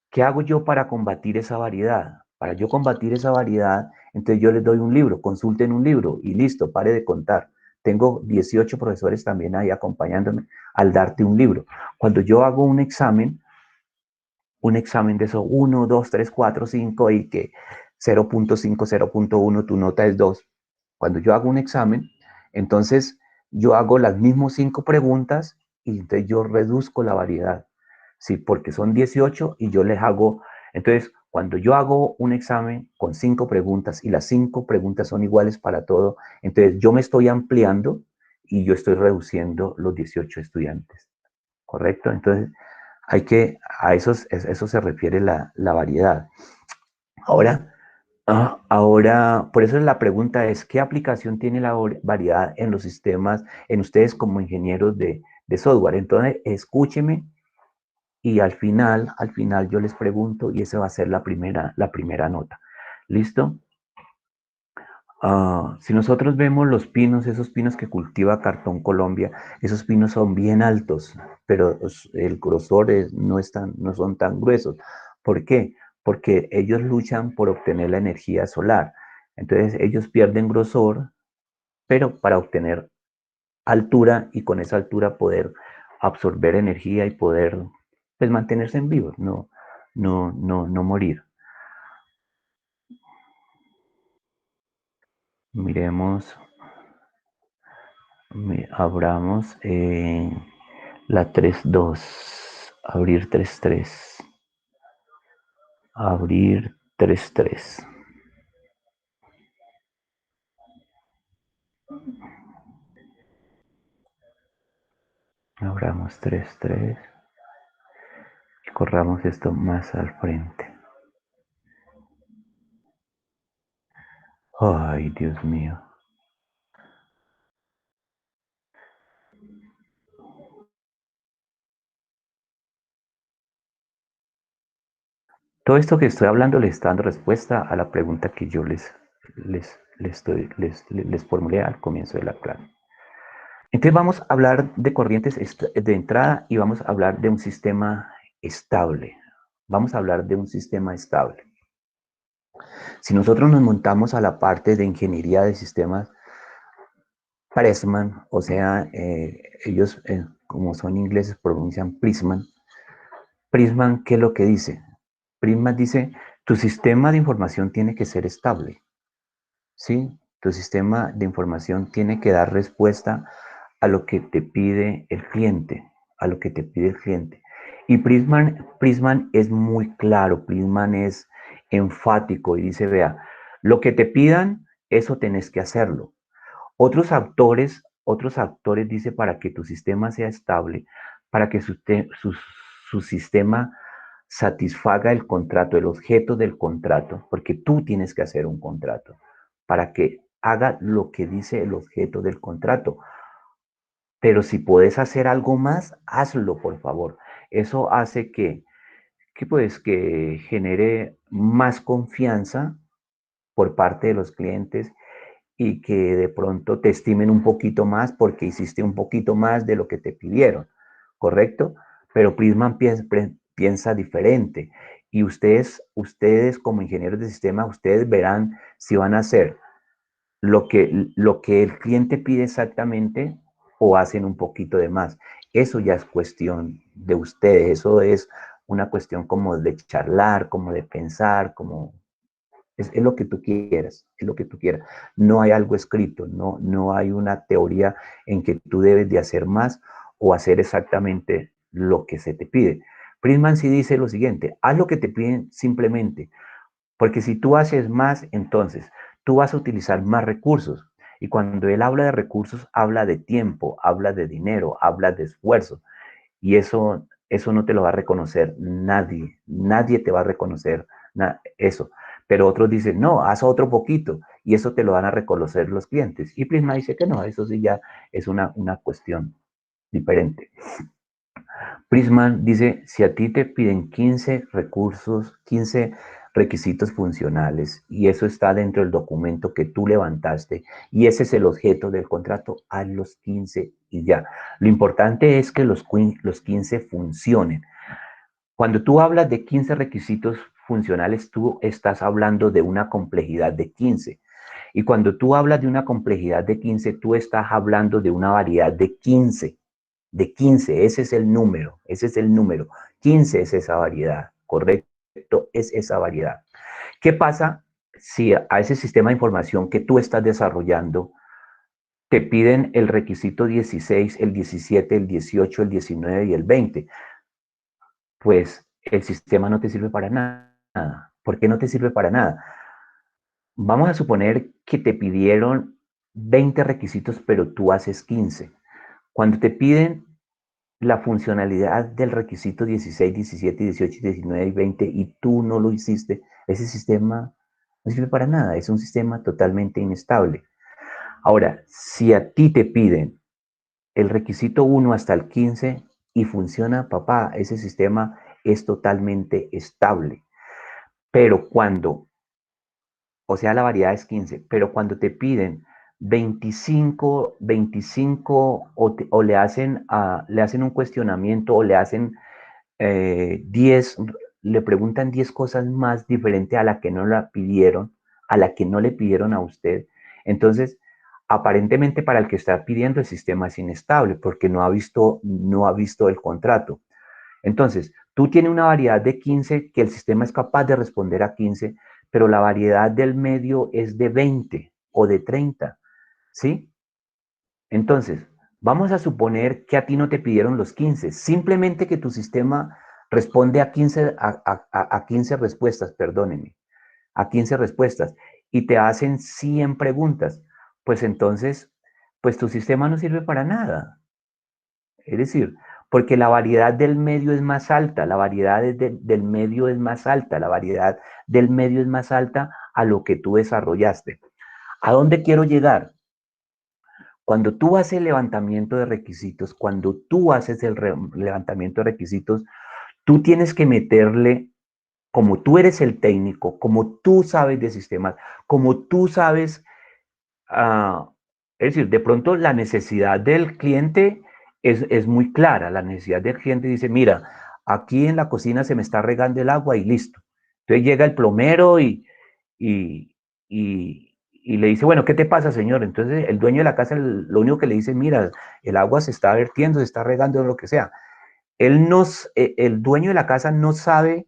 ¿Qué hago yo para combatir esa variedad? Para yo combatir esa variedad, entonces yo les doy un libro, consulten un libro y listo, pare de contar. Tengo 18 profesores también ahí acompañándome al darte un libro. Cuando yo hago un examen de esos 1, 2, 3, 4, 5 y que 0.5, 0.1, tu nota es 2. Cuando yo hago un examen, entonces yo hago las mismas 5 preguntas y entonces yo reduzco la variedad. Sí, porque son 18 y yo les hago, entonces cuando yo hago un examen con 5 preguntas y las 5 preguntas son iguales para todo, entonces yo me estoy ampliando y yo estoy reduciendo los 18 estudiantes, ¿correcto? Entonces a eso se refiere la variedad. Ahora, ahora, por eso la pregunta es, ¿qué aplicación tiene la variedad en los sistemas, en ustedes como ingenieros de software? Entonces, escúcheme y al final yo les pregunto y esa va a ser la primera nota. ¿Listo? Si nosotros vemos los pinos, esos pinos que cultiva Cartón Colombia, esos pinos son bien altos, pero el grosor no son tan gruesos. ¿Por qué? Porque ellos luchan por obtener la energía solar. Entonces ellos pierden grosor, pero para obtener altura y con esa altura poder absorber energía y poder pues, mantenerse en vivo, no morir. Miremos. Abramos la 3.2, abrir 3.3, abrir 3.3. Abramos 3.3 y corramos esto más al frente. Ay, Dios mío. Todo esto que estoy hablando le está dando respuesta a la pregunta que yo les formulé al comienzo de la clase. Entonces vamos a hablar de corrientes de entrada y vamos a hablar de un sistema estable. Vamos a hablar de un sistema estable. Si nosotros nos montamos a la parte de ingeniería de sistemas, Pressman, o sea, ellos como son ingleses pronuncian Prisman. Prisman, ¿qué es lo que dice? Prisman dice, tu sistema de información tiene que ser estable, ¿sí? Tu sistema de información tiene que dar respuesta a lo que te pide el cliente, a lo que te pide el cliente. Y Prisman es muy claro, Prisman es enfático y dice, vea, lo que te pidan, eso tenés que hacerlo. Otros actores dice para que tu sistema sea estable, para que su sistema satisfaga el contrato, el objeto del contrato, porque tú tienes que hacer un contrato, para que haga lo que dice el objeto del contrato. Pero si puedes hacer algo más, hazlo, por favor. Eso hace que genere más confianza por parte de los clientes y que de pronto te estimen un poquito más porque hiciste un poquito más de lo que te pidieron, ¿correcto? Pero Prisma piensa diferente y ustedes como ingenieros de sistema, ustedes verán si van a hacer lo que el cliente pide exactamente o hacen un poquito de más. Eso ya es cuestión de ustedes, eso es una cuestión como de charlar, como de pensar, como es lo que tú quieras, es lo que tú quieras. No hay algo escrito, no hay una teoría en que tú debes de hacer más o hacer exactamente lo que se te pide. Prisman sí dice lo siguiente, haz lo que te piden simplemente, porque si tú haces más, entonces tú vas a utilizar más recursos. Y cuando él habla de recursos, habla de tiempo, habla de dinero, habla de esfuerzo. Y eso no te lo va a reconocer nadie. Nadie te va a reconocer eso. Pero otros dicen, no, haz otro poquito. Y eso te lo van a reconocer los clientes. Y Prisma dice que no, eso sí ya es una cuestión diferente. Prisman dice, si a ti te piden 15 recursos, 15 requisitos funcionales y eso está dentro del documento que tú levantaste y ese es el objeto del contrato, haz los 15 y ya. Lo importante es que los 15 funcionen. Cuando tú hablas de 15 requisitos funcionales, tú estás hablando de una complejidad de 15. Y cuando tú hablas de una complejidad de 15, tú estás hablando de una variedad de 15. De 15, ese es el número, ese es el número. 15 es esa variedad, correcto, es esa variedad. ¿Qué pasa si a ese sistema de información que tú estás desarrollando te piden el requisito 16, el 17, el 18, el 19 y el 20? Pues el sistema no te sirve para nada. ¿Por qué no te sirve para nada? Vamos a suponer que te pidieron 20 requisitos, pero tú haces 15. Cuando te piden la funcionalidad del requisito 16, 17, 18, 19 y 20 y tú no lo hiciste, ese sistema no sirve para nada, es un sistema totalmente inestable. Ahora, si a ti te piden el requisito 1 hasta el 15 y funciona, papá, ese sistema es totalmente estable. Pero cuando, o sea, la variedad es 15, pero cuando te piden 25 o le hacen un cuestionamiento o le hacen 10, le preguntan 10 cosas más diferentes a la que no la pidieron, a la que no le pidieron a usted. Entonces, aparentemente para el que está pidiendo el sistema es inestable porque no ha visto el contrato. Entonces, tú tienes una variedad de 15 que el sistema es capaz de responder a 15, pero la variedad del medio es de 20 o de 30, ¿sí? Entonces, vamos a suponer que a ti no te pidieron los 15, simplemente que tu sistema responde a 15, a 15 respuestas, perdónenme, a 15 respuestas, y te hacen 100 preguntas, pues entonces, pues tu sistema no sirve para nada. Es decir, porque la variedad del medio es más alta, la variedad del medio es más alta, la variedad del medio es más alta a lo que tú desarrollaste. ¿A dónde quiero llegar? Cuando tú haces el levantamiento de requisitos, cuando tú haces el levantamiento de requisitos, tú tienes que meterle, como tú eres el técnico, como tú sabes de sistemas, como tú sabes, es decir, de pronto la necesidad del cliente es muy clara. La necesidad del cliente dice, mira, aquí en la cocina se me está regando el agua y listo. Entonces llega el plomero y, y le dice, bueno, ¿qué te pasa, señor? Entonces el dueño de la casa lo único que le dice, mira, el agua se está vertiendo, se está regando, lo que sea. El dueño de la casa no sabe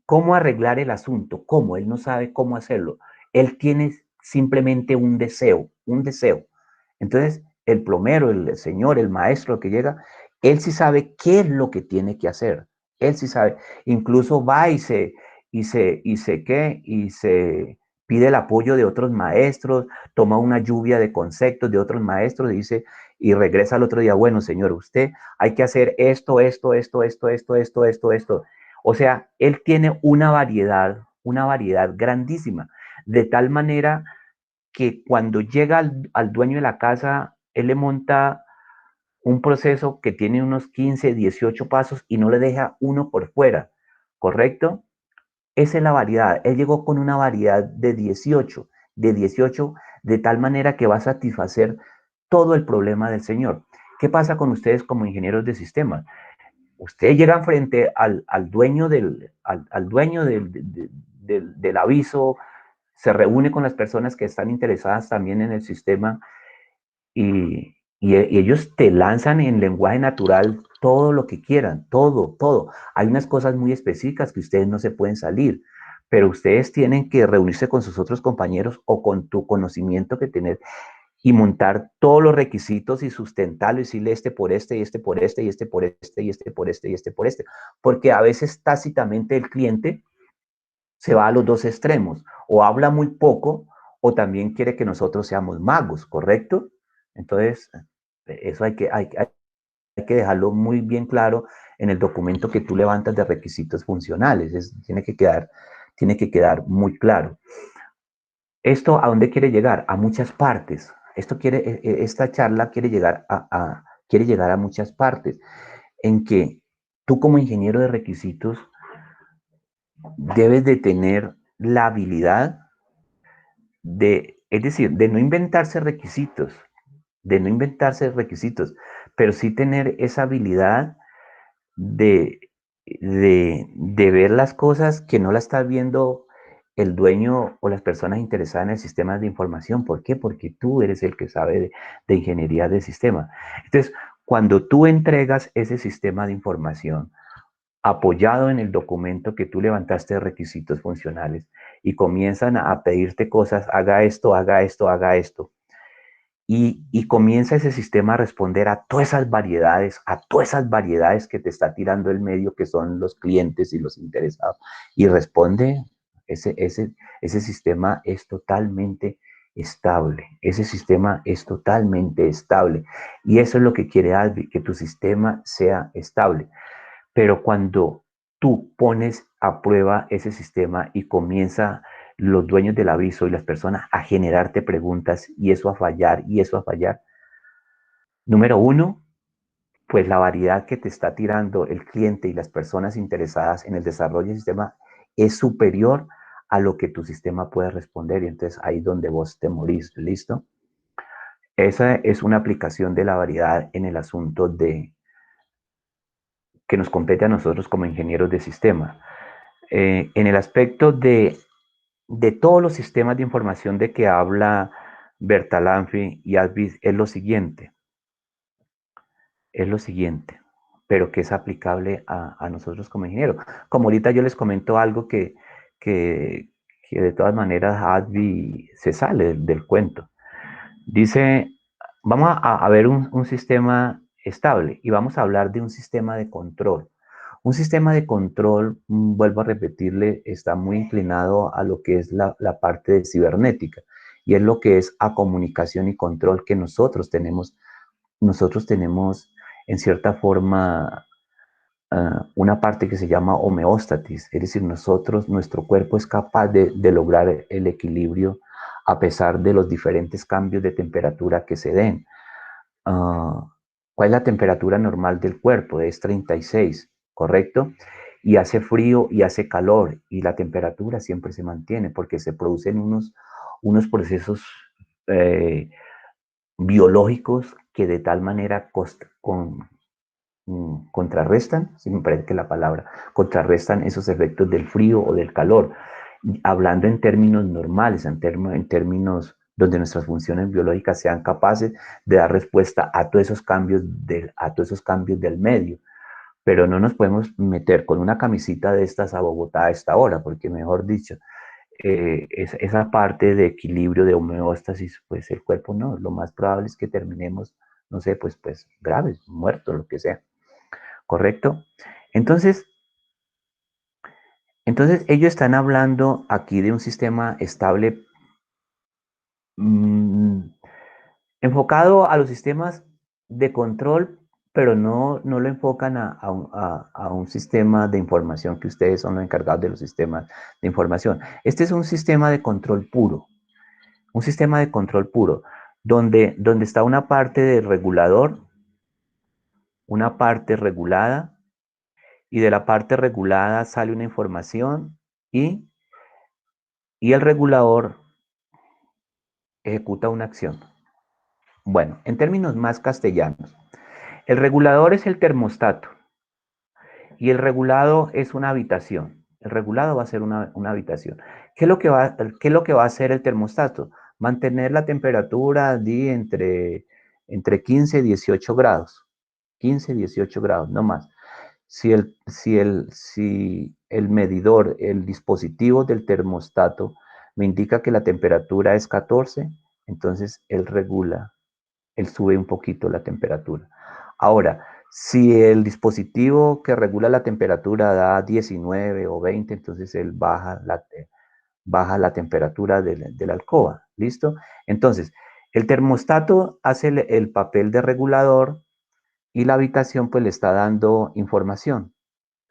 cómo arreglar el asunto, cómo, él no sabe cómo hacerlo. Él tiene simplemente un deseo, un deseo. Entonces, el plomero, el señor, el maestro que llega, él sí sabe qué es lo que tiene que hacer. Él sí sabe. Incluso va y se pide el apoyo de otros maestros, toma una lluvia de conceptos de otros maestros, dice, y regresa al otro día, bueno, señor, usted hay que hacer esto. O sea, él tiene una variedad grandísima, de tal manera que cuando llega al dueño de la casa, él le monta un proceso que tiene unos 15, 18 pasos y no le deja uno por fuera, ¿correcto? Esa es la variedad. Él llegó con una variedad de 18, de tal manera que va a satisfacer todo el problema del señor. ¿Qué pasa con ustedes como ingenieros de sistemas? Ustedes llegan frente al dueño al dueño del aviso, se reúne con las personas que están interesadas también en el sistema y ellos te lanzan en lenguaje natural todo lo que quieran, todo. Hay unas cosas muy específicas que ustedes no se pueden salir, pero ustedes tienen que reunirse con sus otros compañeros o con tu conocimiento que tener y montar todos los requisitos y sustentarlo y decirle este por este, y este por este, y este por este, y este por este, y este por este. Porque a veces tácitamente el cliente se va a los dos extremos, o habla muy poco, o también quiere que nosotros seamos magos, ¿correcto? Entonces, eso hay que dejarlo muy bien claro en el documento que tú levantas de requisitos funcionales. Tiene que quedar muy claro. ¿Esto a dónde quiere llegar? A muchas partes. Esta charla quiere llegar a muchas partes, en que tú como ingeniero de requisitos debes de tener la habilidad es decir, de no inventarse requisitos, pero sí tener esa habilidad de, de ver las cosas que no la está viendo el dueño o las personas interesadas en el sistema de información. ¿Por qué? Porque tú eres el que sabe de ingeniería de sistema. Entonces, cuando tú entregas ese sistema de información apoyado en el documento que tú levantaste de requisitos funcionales y comienzan a pedirte cosas, haga esto, haga esto, haga esto, y comienza ese sistema a responder a todas esas variedades que te está tirando el medio, que son los clientes y los interesados, y responde, ese sistema es totalmente estable. Ese sistema es totalmente estable. Y eso es lo que quiere ASBIS, que tu sistema sea estable. Pero cuando tú pones a prueba ese sistema y comienza los dueños del aviso y las personas a generarte preguntas y eso a fallar y eso a fallar, número uno, pues la variedad que te está tirando el cliente y las personas interesadas en el desarrollo del sistema es superior a lo que tu sistema puede responder y entonces ahí es donde vos te morís, ¿listo? Esa es una aplicación de la variedad en el asunto de que nos compete a nosotros como ingenieros de sistema. En el aspecto de todos los sistemas de información de que habla Bertalanffy y ASBIS es lo siguiente, pero que es aplicable a nosotros como ingenieros. Como ahorita yo les comento algo que, que de todas maneras ASBIS se sale del cuento. Dice, vamos a ver un sistema estable y vamos a hablar de un sistema de control. Un sistema de control, vuelvo a repetirle, está muy inclinado a lo que es la parte de cibernética y es lo que es a comunicación y control que nosotros tenemos. Nosotros tenemos en cierta forma una parte que se llama homeostasis, es decir, nuestro cuerpo es capaz de lograr el equilibrio a pesar de los diferentes cambios de temperatura que se den. ¿Cuál es la temperatura normal del cuerpo? Es 36, ¿correcto? Y hace frío y hace calor y la temperatura siempre se mantiene porque se producen unos procesos biológicos que de tal manera contrarrestan, si me parece que la palabra, contrarrestan esos efectos del frío o del calor, hablando en términos normales, en términos donde nuestras funciones biológicas sean capaces de dar respuesta a todos esos cambios del medio. Pero no nos podemos meter con una camisita de estas a Bogotá a esta hora, porque mejor dicho, esa parte de equilibrio, de homeostasis, pues el cuerpo no, lo más probable es que terminemos, no sé, pues graves, muertos, lo que sea. ¿Correcto? Entonces, ellos están hablando aquí de un sistema estable enfocado a los sistemas de control, pero no lo enfocan a un sistema de información, que ustedes son los encargados de los sistemas de información. Este es un sistema de control puro, un sistema de control puro, donde está una parte de regulador, una parte regulada, y de la parte regulada sale una información y el regulador ejecuta una acción. Bueno, en términos más castellanos, el regulador es el termostato y el regulado es una habitación. El regulado va a ser una habitación. ¿Qué es lo que va a hacer el termostato? Mantener la temperatura entre 15 y 18 grados. 15, 18 grados, no más. Si el medidor, el dispositivo del termostato me indica que la temperatura es 14, entonces él sube un poquito la temperatura. Ahora, si el dispositivo que regula la temperatura da 19 o 20, entonces él baja la temperatura de la alcoba, ¿listo? Entonces, el termostato hace el papel de regulador y la habitación pues le está dando información.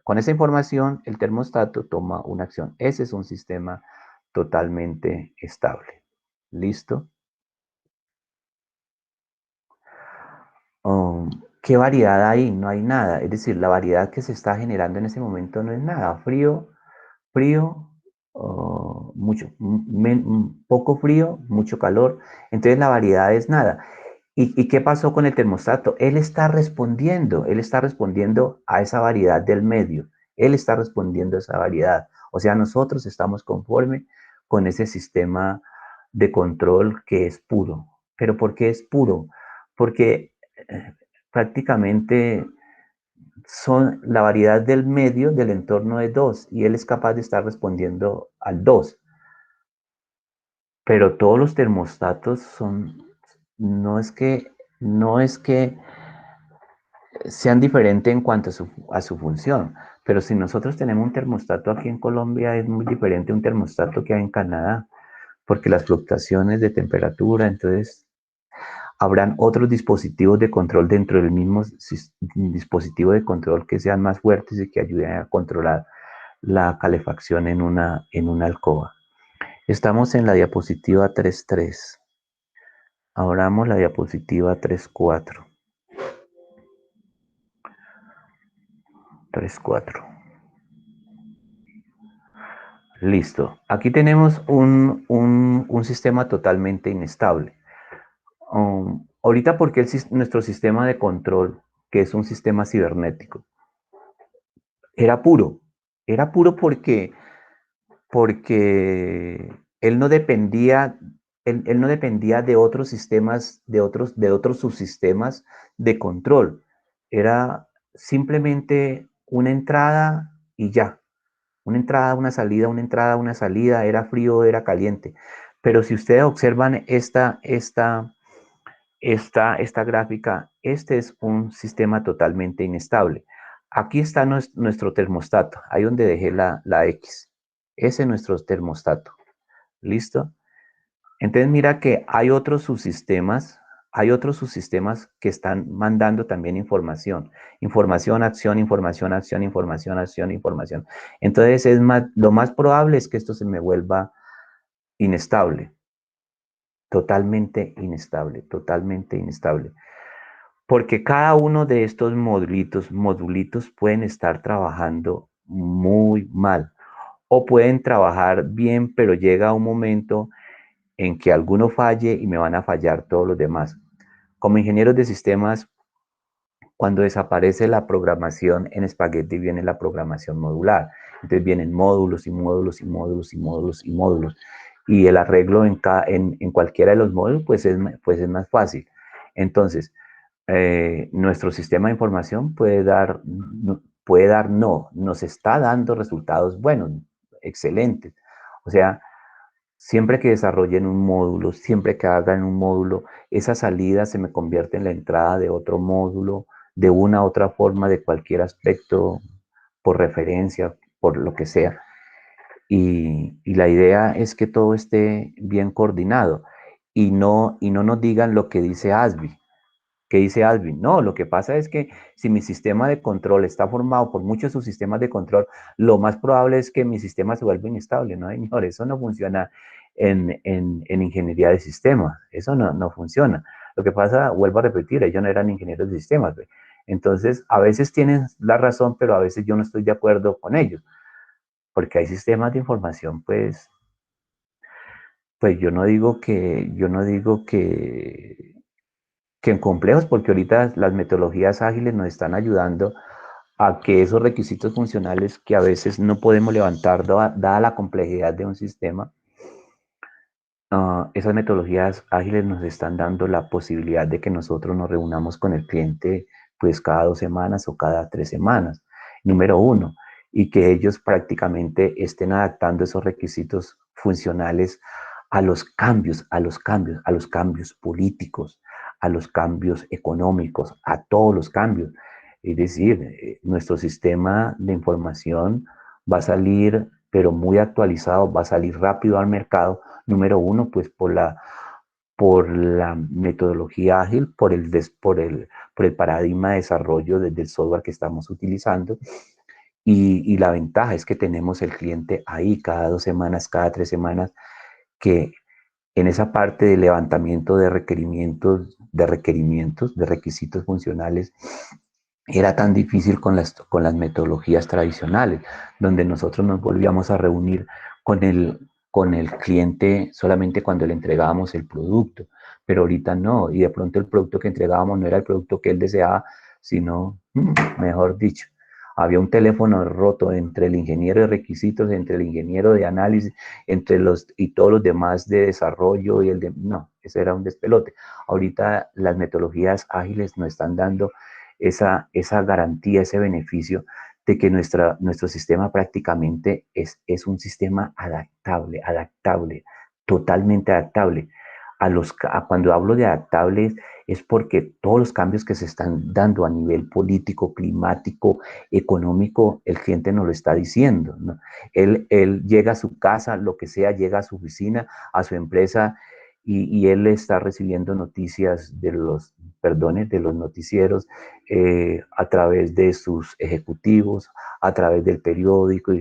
Con esa información, el termostato toma una acción. Ese es un sistema totalmente estable. ¿Listo? ¿Qué variedad hay? No hay nada. Es decir, la variedad que se está generando en ese momento no es nada. Frío, poco frío, mucho calor. Entonces la variedad es nada. ¿Y qué pasó con el termostato? Él está respondiendo a esa variedad del medio. Él está respondiendo a esa variedad. O sea, nosotros estamos conforme con ese sistema de control que es puro. ¿Pero por qué es puro? Porque prácticamente la variedad del medio del entorno de 2 y él es capaz de estar respondiendo al 2. Pero todos los termostatos no es que sean diferentes en cuanto a su función, pero si nosotros tenemos un termostato aquí en Colombia es muy diferente a un termostato que hay en Canadá, porque las fluctuaciones de temperatura, entonces habrán otros dispositivos de control dentro del mismo dispositivo de control que sean más fuertes y que ayuden a controlar la calefacción en una alcoba. Estamos en la diapositiva 3.3. Abramos la diapositiva 3.4. 3.4. Listo. Aquí tenemos un sistema totalmente inestable. Ahorita, porque nuestro sistema de control, que es un sistema cibernético, era puro. Era puro porque él no dependía, él no dependía de otros sistemas, de otros subsistemas de control. Era simplemente una entrada y ya. Una entrada, una salida, una entrada, una salida, era frío, era caliente. Pero si ustedes observan esta gráfica, este es un sistema totalmente inestable. Aquí está nuestro termostato, ahí donde dejé la X. Ese es nuestro termostato. ¿Listo? Entonces mira que hay otros subsistemas que están mandando también información. Información, acción, información, acción, información, acción, información. Entonces lo más probable es que esto se me vuelva inestable. Totalmente inestable, totalmente inestable. Porque cada uno de estos modulitos pueden estar trabajando muy mal. O pueden trabajar bien, pero llega un momento en que alguno falle y me van a fallar todos los demás. Como ingenieros de sistemas, cuando desaparece la programación en Spaghetti, viene la programación modular. Entonces vienen módulos y módulos y módulos y módulos y módulos. Y el arreglo en cualquiera de los módulos, pues es más fácil. Entonces, nuestro sistema de información nos está dando resultados buenos, excelentes. O sea, siempre que desarrollen un módulo, siempre que hagan un módulo, esa salida se me convierte en la entrada de otro módulo, de una u otra forma, de cualquier aspecto, por referencia, por lo que sea. Y la idea es que todo esté bien coordinado y no nos digan lo que dice ASBI. ¿Qué dice ASBI? No, lo que pasa es que si mi sistema de control está formado por muchos subsistemas de control, lo más probable es que mi sistema se vuelva inestable. No, señor, eso no funciona en ingeniería de sistemas. Eso no funciona. Lo que pasa, vuelvo a repetir, ellos no eran ingenieros de sistemas. ¿Ve? Entonces, a veces tienen la razón, pero a veces yo no estoy de acuerdo con ellos. Porque hay sistemas de información, pues yo no digo que en complejos, porque ahorita las metodologías ágiles nos están ayudando a que esos requisitos funcionales que a veces no podemos levantar dada la complejidad de un sistema, esas metodologías ágiles nos están dando la posibilidad de que nosotros nos reunamos con el cliente pues cada 2 semanas o cada 3 semanas, número uno, y que ellos prácticamente estén adaptando esos requisitos funcionales a los cambios, a los cambios políticos, a los cambios económicos, a todos los cambios. Es decir, nuestro sistema de información va a salir, pero muy actualizado, va a salir rápido al mercado, número uno, pues por la metodología ágil, por el paradigma de desarrollo del software que estamos utilizando. Y la ventaja es que tenemos el cliente ahí cada 2 semanas, cada 3 semanas, que en esa parte de levantamiento de requerimientos, de requisitos funcionales, era tan difícil con las metodologías tradicionales, donde nosotros nos volvíamos a reunir con el cliente solamente cuando le entregábamos el producto, pero ahorita no, y de pronto el producto que entregábamos no era el producto que él deseaba, sino, mejor dicho, había un teléfono roto entre el ingeniero de requisitos, entre el ingeniero de análisis, y todos los demás de desarrollo no, eso era un despelote. Ahorita las metodologías ágiles nos están dando esa garantía, ese beneficio de que nuestro sistema prácticamente es un sistema adaptable, totalmente adaptable cuando hablo de adaptables es porque todos los cambios que se están dando a nivel político, climático, económico, el cliente nos lo está diciendo, ¿no? Él llega a su casa, lo que sea, llega a su oficina, a su empresa, y él está recibiendo noticias de los, de los noticieros a través de sus ejecutivos, a través del periódico,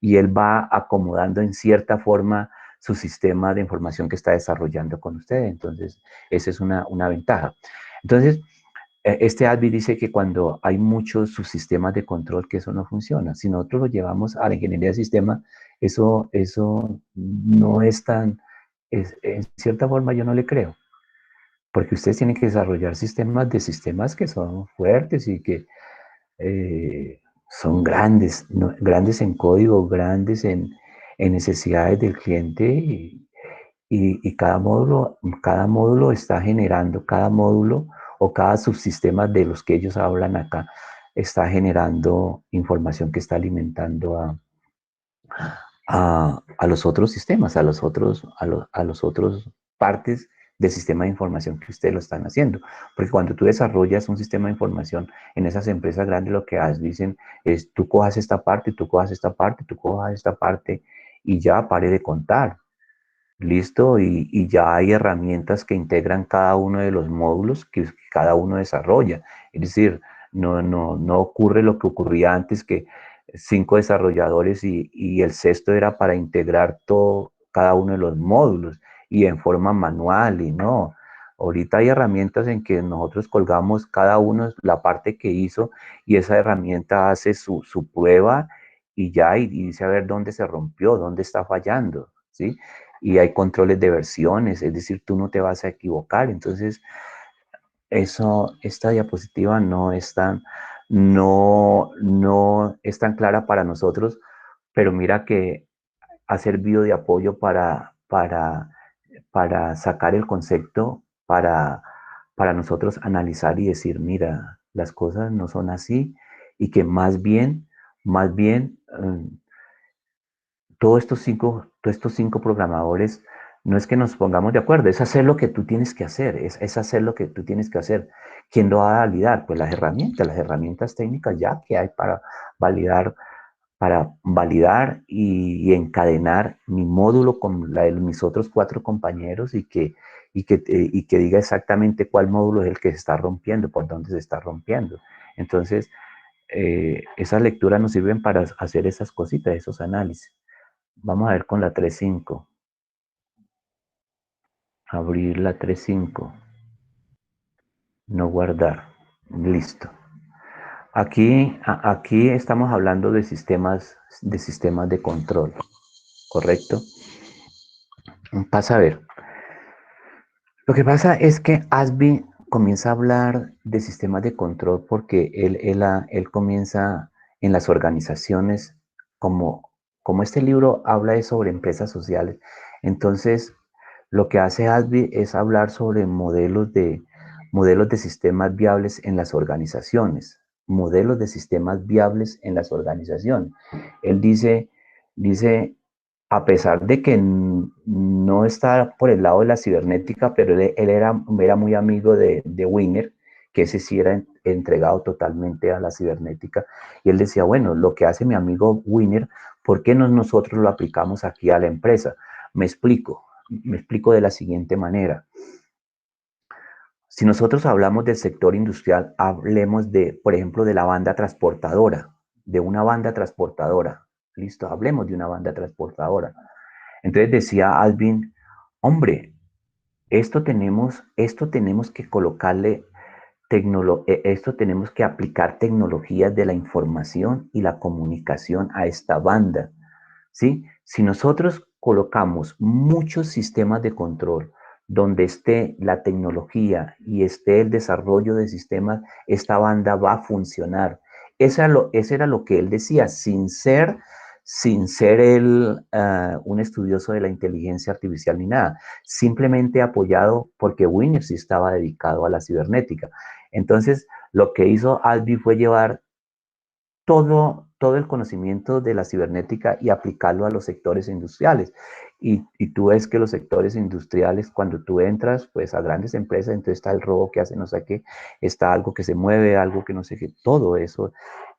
y él va acomodando en cierta forma su sistema de información que está desarrollando con ustedes. Entonces, esa es una ventaja. Entonces, este ADVI dice que cuando hay muchos subsistemas de control, que eso no funciona. Si nosotros lo llevamos a la ingeniería de sistema, eso no es tan, en cierta forma yo no le creo, porque ustedes tienen que desarrollar sistemas que son fuertes y que son grandes, ¿no? Grandes en código, grandes en necesidades del cliente y cada módulo está generando, cada módulo o cada subsistema de los que ellos hablan acá está generando información que está alimentando a los otros sistemas, a los otros partes del sistema de información que ustedes lo están haciendo. Porque cuando tú desarrollas un sistema de información en esas empresas grandes, lo que dicen es, tú cojas esta parte, tú cojas esta parte, tú cojas esta parte, y ya pare de contar. Listo, y ya hay herramientas que integran cada uno de los módulos que cada uno desarrolla. Es decir, no ocurre lo que ocurría antes, que 5 desarrolladores y el sexto era para integrar cada uno de los módulos y en forma manual, y no. Ahorita hay herramientas en que nosotros colgamos cada uno la parte que hizo, y esa herramienta hace su prueba y ya, y dice a ver dónde se rompió, dónde está fallando, ¿sí? Y hay controles de versiones, es decir, tú no te vas a equivocar. Entonces, esta diapositiva no es tan clara para nosotros, pero mira que ha servido de apoyo para sacar el concepto, para nosotros analizar y decir, mira, las cosas no son así, y que más bien, todos estos cinco programadores, no es que nos pongamos de acuerdo, es hacer lo que tú tienes que hacer, es hacer lo que tú tienes que hacer. ¿Quién lo va a validar? Pues las herramientas técnicas ya que hay validar, para validar y encadenar mi módulo con la de mis otros 4 compañeros, y que diga exactamente cuál módulo es el que se está rompiendo, por dónde se está rompiendo. Entonces, esas lecturas nos sirven para hacer esas cositas, esos análisis. Vamos a ver con la 3.5. Abrir la 3.5. No guardar. Listo. Aquí estamos hablando de sistemas de control, ¿correcto? Pasa a ver. Lo que pasa es que ASBI comienza a hablar de sistemas de control porque él comienza en las organizaciones, como este libro habla sobre empresas sociales. Entonces, lo que hace ASBI es hablar sobre modelos de sistemas viables en las organizaciones. Modelos de sistemas viables en las organizaciones. Él dice, a pesar de que no está por el lado de la cibernética, pero él era muy amigo de Wiener, que ese sí era entregado totalmente a la cibernética. Y él decía, bueno, lo que hace mi amigo Wiener, ¿por qué no nosotros lo aplicamos aquí a la empresa? Me explico de la siguiente manera. Si nosotros hablamos del sector industrial, hablemos de, por ejemplo, de la banda transportadora, de una banda transportadora. Listo, hablemos de una banda transportadora. Entonces decía Alvin, hombre, esto tenemos que colocarle esto tenemos que aplicar tecnologías de la información y la comunicación a esta banda, ¿sí? Si nosotros colocamos muchos sistemas de control donde esté la tecnología y esté el desarrollo de sistemas, esta banda va a funcionar. Ese era lo que él decía, sin ser él un estudioso de la inteligencia artificial ni nada, simplemente apoyado porque Wiener sí estaba dedicado a la cibernética. Entonces, lo que hizo Albi fue llevar todo el conocimiento de la cibernética y aplicarlo a los sectores industriales. y tú ves que los sectores industriales, cuando tú entras, pues a grandes empresas, entonces está el robo que hace no sé qué, está algo que se mueve, algo que no sé qué, todo eso,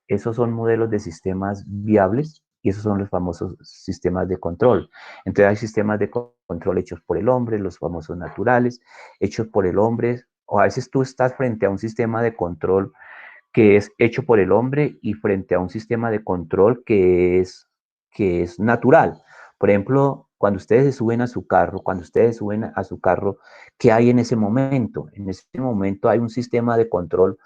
esos son modelos de sistemas viables y esos son los famosos sistemas de control. Entonces hay sistemas de control hechos por el hombre, los famosos naturales, hechos por el hombre, o a veces tú estás frente a un sistema de control que es hecho por el hombre y frente a un sistema de control que es natural. Por ejemplo, cuando ustedes se suben a su carro, ¿qué hay en ese momento? En ese momento hay un sistema de control,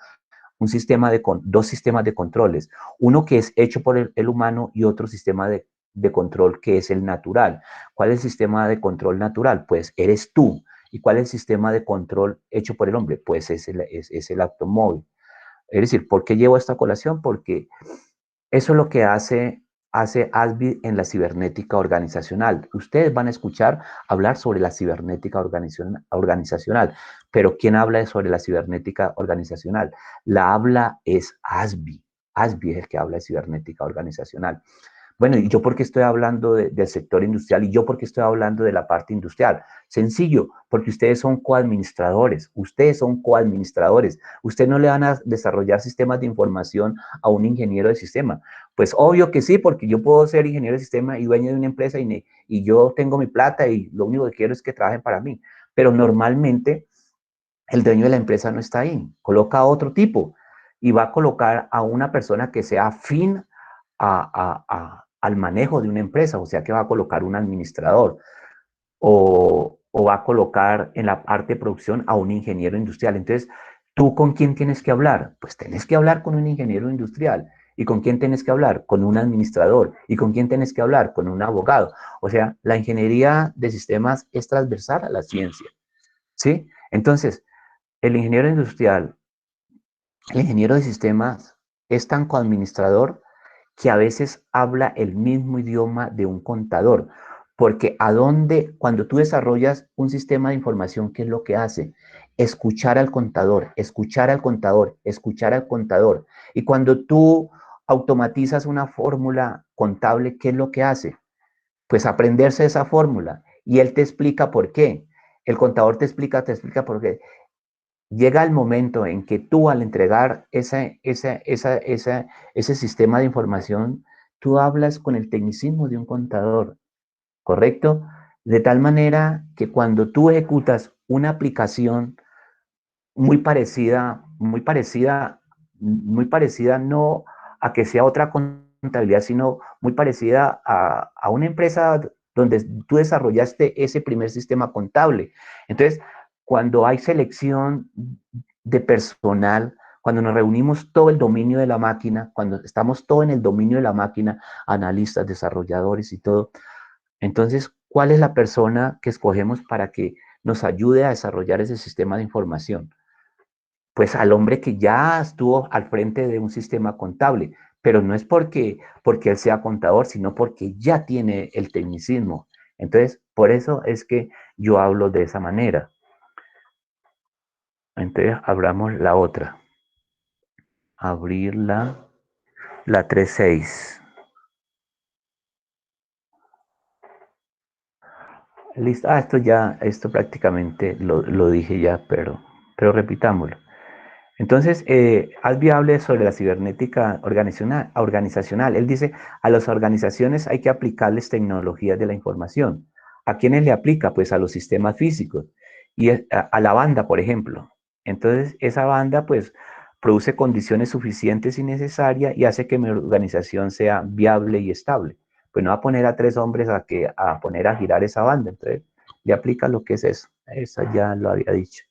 dos sistemas de controles, uno que es hecho por el humano y otro sistema de control que es el natural. ¿Cuál es el sistema de control natural? Pues eres tú. ¿Y cuál es el sistema de control hecho por el hombre? Pues es el automóvil. Es decir, ¿por qué llevo esta colación? Porque eso es lo que hace ASBI en la cibernética organizacional. Ustedes van a escuchar hablar sobre la cibernética organizacional, pero ¿quién habla sobre la cibernética organizacional? La habla es ASBI. ASBI es el que habla de cibernética organizacional. Bueno, ¿y yo por qué estoy hablando del sector industrial? ¿Y yo por qué estoy hablando de la parte industrial? Sencillo, porque ustedes son coadministradores. Ustedes son coadministradores. Ustedes no le van a desarrollar sistemas de información a un ingeniero de sistema. Pues obvio que sí, porque yo puedo ser ingeniero de sistema y dueño de una empresa y yo tengo mi plata y lo único que quiero es que trabajen para mí. Pero normalmente el dueño de la empresa no está ahí. Coloca a otro tipo y va a colocar a una persona que sea afín al manejo de una empresa, o sea que va a colocar un administrador o va a colocar en la parte de producción a un ingeniero industrial. Entonces, ¿tú con quién tienes que hablar? Pues tienes que hablar con un ingeniero industrial. ¿Y con quién tienes que hablar? Con un administrador. ¿Y con quién tienes que hablar? Con un abogado. O sea, la ingeniería de sistemas es transversal a la ciencia, ¿sí? Entonces, el ingeniero industrial, el ingeniero de sistemas es tan coadministrador que a veces habla el mismo idioma de un contador, porque cuando tú desarrollas un sistema de información, ¿qué es lo que hace? Escuchar al contador, escuchar al contador, escuchar al contador. Y cuando tú automatizas una fórmula contable, ¿qué es lo que hace? Pues aprenderse esa fórmula y él te explica por qué. El contador te explica por qué. Llega el momento en que tú al entregar ese sistema de información, tú hablas con el tecnicismo de un contador, ¿correcto? De tal manera que cuando tú ejecutas una aplicación muy parecida, muy parecida no a que sea otra contabilidad, sino muy parecida a una empresa donde tú desarrollaste ese primer sistema contable. Entonces, cuando hay selección de personal, cuando nos reunimos todo el dominio de la máquina, cuando estamos todo en el dominio de la máquina, analistas, desarrolladores y todo, entonces, ¿cuál es la persona que escogemos para que nos ayude a desarrollar ese sistema de información? Pues al hombre que ya estuvo al frente de un sistema contable, pero no es porque él sea contador, sino porque ya tiene el tecnicismo. Entonces, por eso es que yo hablo de esa manera. Entonces, abramos la otra. Abrir la 3.6. Listo. Esto prácticamente lo dije ya, pero repitámoslo. Entonces, haz viable sobre la cibernética organizacional. Él dice, a las organizaciones hay que aplicarles tecnologías de la información. ¿A quiénes le aplica? Pues a los sistemas físicos y a la banda, por ejemplo. Entonces, esa banda, pues, produce condiciones suficientes y necesarias y hace que mi organización sea viable y estable. Pues no va a poner a 3 hombres a poner a girar esa banda. Entonces, le aplica lo que es eso. Esa ya lo había dicho.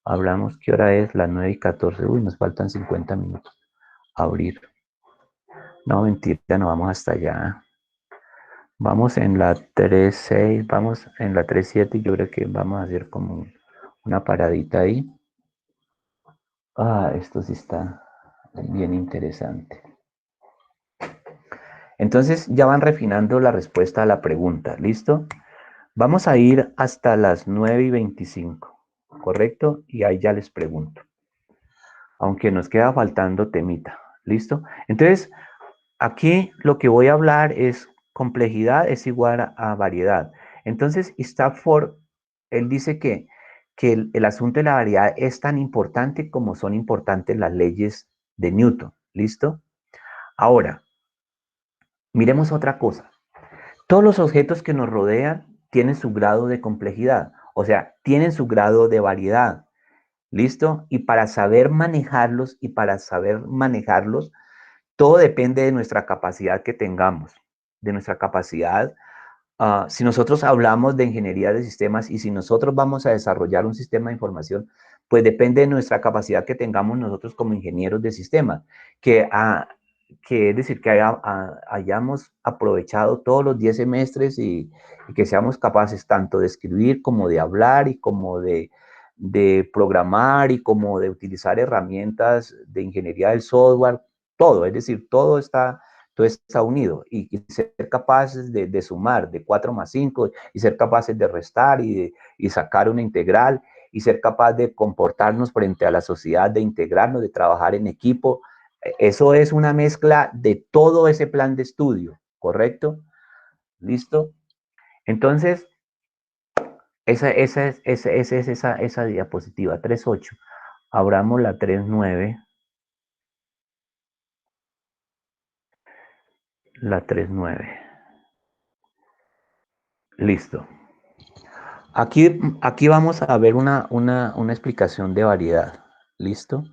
Hablamos, ¿qué hora es? Las 9:14. Uy, nos faltan 50 minutos. Abrir. No, mentira, no vamos hasta allá. Vamos en la 3.6, vamos en la 3.7 y yo creo que vamos a hacer como una paradita ahí. Esto sí está bien interesante. Entonces ya van refinando la respuesta a la pregunta, ¿listo? Vamos a ir hasta las 9:25, ¿correcto? Y ahí ya les pregunto. Aunque nos queda faltando temita, ¿listo? Entonces, aquí lo que voy a hablar es complejidad es igual a variedad. Entonces, Stafford, él dice que el asunto de la variedad es tan importante como son importantes las leyes de Newton. ¿Listo? Ahora, miremos otra cosa. Todos los objetos que nos rodean tienen su grado de complejidad, o sea, tienen su grado de variedad. ¿Listo? Y para saber manejarlos, todo depende de nuestra capacidad que tengamos, de nuestra capacidad. Si nosotros hablamos de ingeniería de sistemas y si nosotros vamos a desarrollar un sistema de información, pues depende de nuestra capacidad que tengamos nosotros como ingenieros de sistemas, que es decir, que hayamos aprovechado todos los 10 semestres y que seamos capaces tanto de escribir como de hablar y como de programar y como de utilizar herramientas de ingeniería del software, todo, es decir, todo está unido y ser capaces de sumar de 4 más 5 y ser capaces de restar y sacar una integral y ser capaz de comportarnos frente a la sociedad, de integrarnos, de trabajar en equipo. Eso es una mezcla de todo ese plan de estudio, ¿correcto? ¿Listo? Entonces, esa es esa diapositiva 3.8. Abramos la 3.9. La 3.9. Listo. Aquí vamos a ver una explicación de variedad. ¿Listo?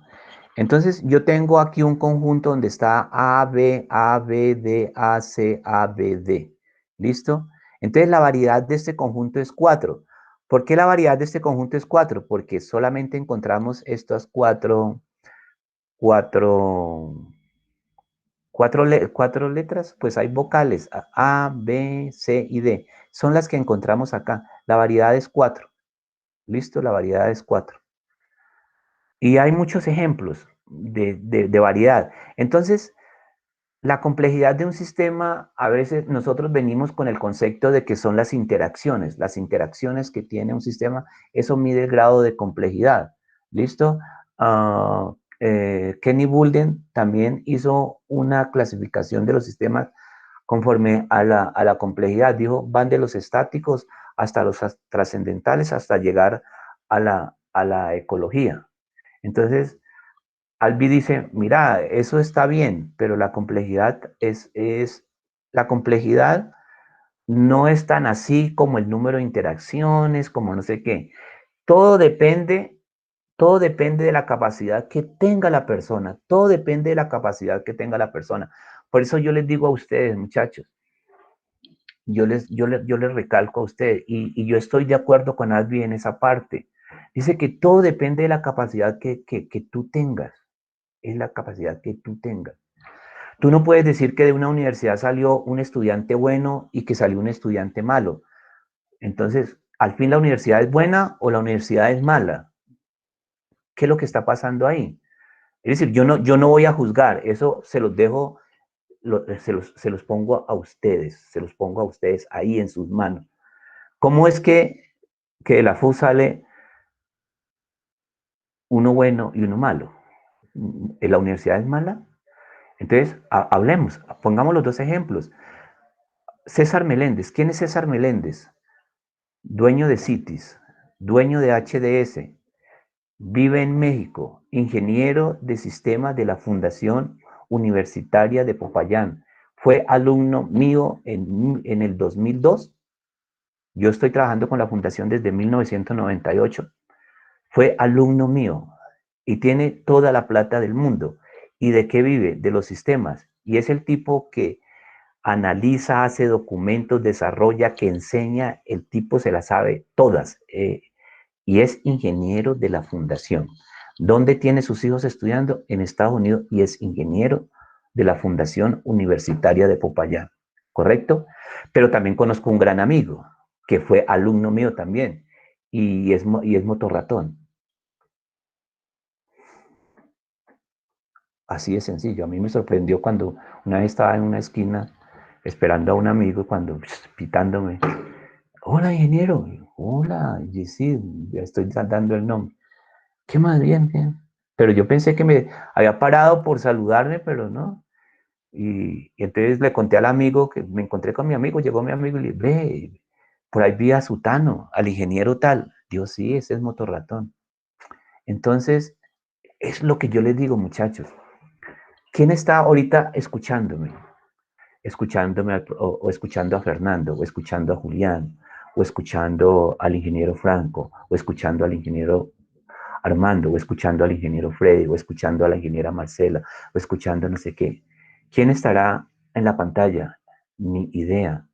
Entonces, yo tengo aquí un conjunto donde está A, B, A, B, D, A, C, A, B, D. ¿Listo? Entonces, la variedad de este conjunto es 4. ¿Por qué la variedad de este conjunto es 4? Porque solamente encontramos estas cuatro letras, pues hay vocales, A, B, C y D. Son las que encontramos acá. La variedad es 4. ¿Listo? La variedad es 4. Y hay muchos ejemplos de variedad. Entonces, la complejidad de un sistema, a veces nosotros venimos con el concepto de que son las interacciones que tiene un sistema, eso mide el grado de complejidad. ¿Listo? Kenny Bulden también hizo una clasificación de los sistemas conforme a la complejidad. Dijo, van de los estáticos hasta los trascendentales hasta llegar a la ecología. Entonces, Albi dice, mira, eso está bien, pero la complejidad la complejidad no es tan así como el número de interacciones, como no sé qué. Todo depende, todo depende de la capacidad que tenga la persona, todo depende de la capacidad que tenga la persona. Por eso yo les digo a ustedes, muchachos, yo les recalco a ustedes, y yo estoy de acuerdo con Albi en esa parte. Dice que todo depende de la capacidad que tú tengas. Es la capacidad que tú tengas. Tú no puedes decir que de una universidad salió un estudiante bueno y que salió un estudiante malo. Entonces, ¿al fin la universidad es buena o la universidad es mala? ¿Qué es lo que está pasando ahí? Es decir, yo no voy a juzgar, eso se los dejo, se los pongo a ustedes, se los pongo a ustedes ahí en sus manos. ¿Cómo es que de la FU sale uno bueno y uno malo? ¿La universidad es mala? Entonces, hablemos, pongamos los dos ejemplos. César Meléndez, ¿quién es César Meléndez? Dueño de Citis, dueño de HDS, vive en México, ingeniero de sistemas de la Fundación Universitaria de Popayán. Fue alumno mío en el 2002. Yo estoy trabajando con la fundación desde 1998. Fue alumno mío y tiene toda la plata del mundo. ¿Y de qué vive? De los sistemas. Y es el tipo que analiza, hace documentos, desarrolla, que enseña, el tipo se las sabe todas. Y es ingeniero de la fundación. ¿Dónde tiene sus hijos estudiando? En Estados Unidos, y es ingeniero de la Fundación Universitaria de Popayán. ¿Correcto? Pero también conozco un gran amigo que fue alumno mío también y es motorratón. Así de sencillo. A mí me sorprendió cuando una vez estaba en una esquina esperando a un amigo, cuando pitándome, hola ingeniero, hola, y sí, ya estoy dando el nombre. ¿Qué más? Bien, bien. Pero yo pensé que me había parado por saludarme, pero no. Y entonces le conté al amigo, que me encontré con mi amigo, llegó mi amigo y le dije, ve, por ahí vi a Sutano, al ingeniero tal. Dios, sí, ese es motorratón. Entonces, es lo que yo les digo, muchachos. ¿Quién está ahorita escuchándome? O escuchando a Fernando, o escuchando a Julián, o escuchando al ingeniero Franco, o escuchando al ingeniero Armando, o escuchando al ingeniero Freddy, o escuchando a la ingeniera Marcela, o escuchando no sé qué. ¿Quién estará en la pantalla? Ni idea.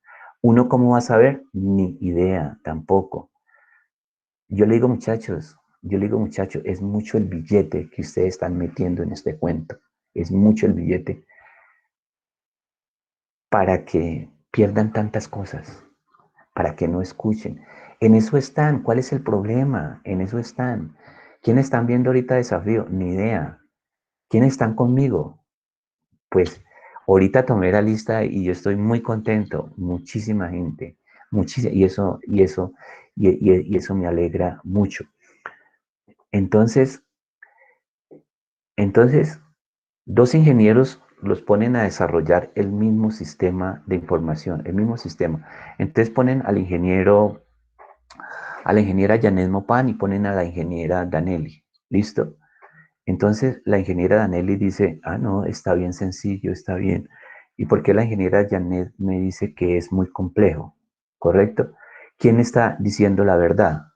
¿Uno cómo va a saber? Ni idea, tampoco. Yo le digo muchachos, es mucho el billete que ustedes están metiendo en este cuento. Es mucho el billete para que pierdan tantas cosas, para que no escuchen. En eso están. ¿Cuál es el problema? En eso están. ¿Quiénes están viendo ahorita Desafío? Ni idea. ¿Quiénes están conmigo? Pues ahorita tomé la lista y yo estoy muy contento. Muchísima gente. Muchísima, y eso me alegra mucho. Entonces, dos ingenieros los ponen a desarrollar el mismo sistema de información, el mismo sistema. Entonces ponen a la ingeniera Janet Mopan y ponen a la ingeniera Danelli. ¿Listo? Entonces la ingeniera Danelli dice, ah, no, está bien sencillo, está bien. ¿Y por qué la ingeniera Janet me dice que es muy complejo? ¿Correcto? ¿Quién está diciendo la verdad?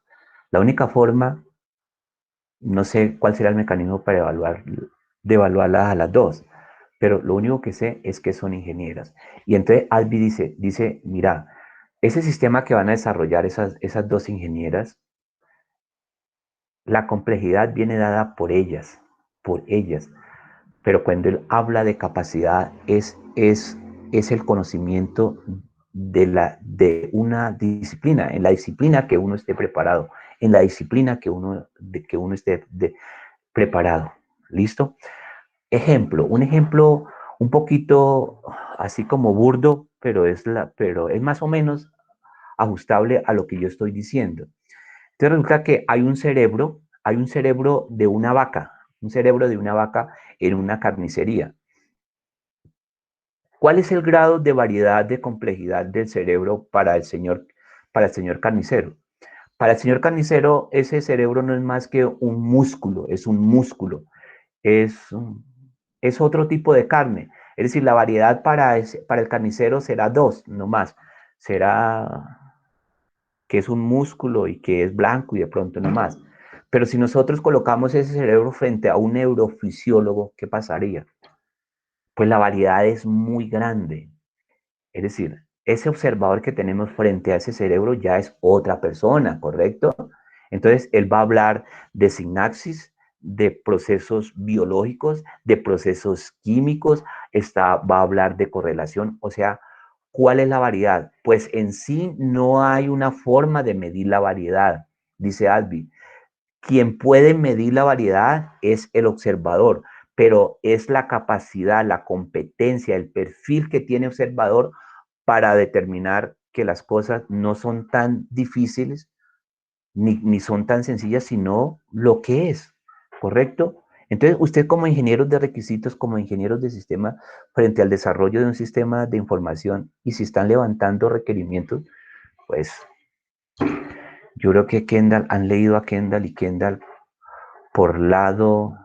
La única forma, no sé cuál será el mecanismo para de evaluarlas a las dos, pero lo único que sé es que son ingenieras. Y entonces Albi dice, mira, ese sistema que van a desarrollar esas dos ingenieras, la complejidad viene dada por ellas. Pero cuando él habla de capacidad es el conocimiento de una disciplina, en la disciplina que uno esté preparado, en la disciplina que uno esté preparado. ¿Listo? Un ejemplo un poquito así como burdo, pero es más o menos ajustable a lo que yo estoy diciendo. Entonces resulta que hay un cerebro de una vaca, un cerebro de una vaca en una carnicería. ¿Cuál es el grado de variedad de complejidad del cerebro para el señor carnicero? Para el señor carnicero, ese cerebro no es más que un músculo, es un músculo, es, es otro tipo de carne. Es decir, la variedad para el carnicero será dos, no más. Será que es un músculo y que es blanco y de pronto no más. Pero si nosotros colocamos ese cerebro frente a un neurofisiólogo, ¿qué pasaría? Pues la variedad es muy grande. Es decir, ese observador que tenemos frente a ese cerebro ya es otra persona, ¿correcto? Entonces, él va a hablar de sinapsis, de procesos biológicos, de procesos químicos, va a hablar de correlación, o sea, ¿cuál es la variedad? Pues en sí no hay una forma de medir la variedad, dice Albi. Quien puede medir la variedad es el observador, pero es la capacidad, la competencia, el perfil que tiene el observador para determinar que las cosas no son tan difíciles ni son tan sencillas, sino lo que es, ¿correcto? Entonces, usted como ingenieros de requisitos, como ingenieros de sistema, frente al desarrollo de un sistema de información, y si están levantando requerimientos, pues yo creo que Kendall, han leído a Kendall y Kendall por lado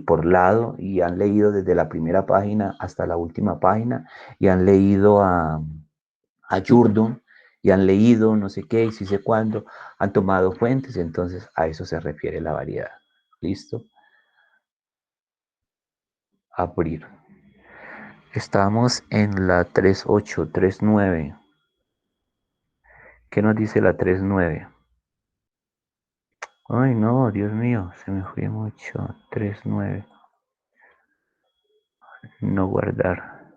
por lado, y han leído desde la primera página hasta la última página, y han leído a Jordan, y han leído no sé qué, y si sé cuándo, han tomado fuentes, entonces a eso se refiere la variedad. ¿Listo? Abrir. Estamos en la 3839. ¿Qué nos dice la 39? Ay, no, Dios mío, se me fue mucho. 39. No guardar.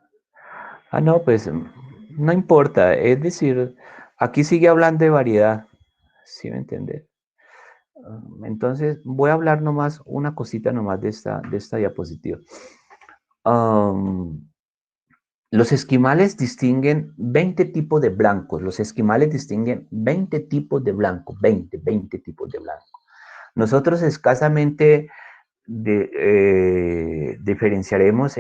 Ah, no, pues no importa. Es decir, aquí sigue hablando de variedad. ¿Sí me entiendes? Entonces, voy a hablar nomás una cosita nomás de esta diapositiva. Um, los esquimales distinguen 20 tipos de blancos. Los esquimales distinguen 20 tipos de blanco. 20 tipos de blanco. Nosotros escasamente diferenciaremos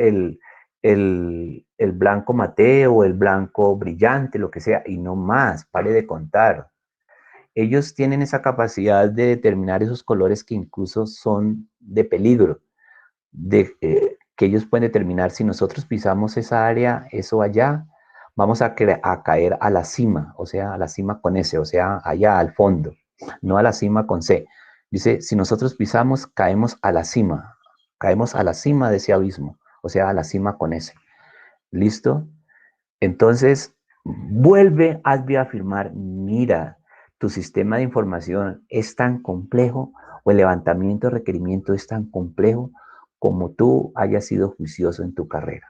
el blanco mate o el blanco brillante, lo que sea, y no más, pare de contar. Ellos tienen esa capacidad de determinar esos colores que incluso son de peligro, que ellos pueden determinar si nosotros pisamos esa área, eso allá, vamos a caer a la cima, o sea, a la cima con S, o sea, allá al fondo, no a la cima con C. Dice, si nosotros pisamos, caemos a la cima de ese abismo, o sea, a la cima con S. ¿Listo? Entonces, vuelve Asbi a afirmar, mira, tu sistema de información es tan complejo o el levantamiento de requerimiento es tan complejo como tú hayas sido juicioso en tu carrera.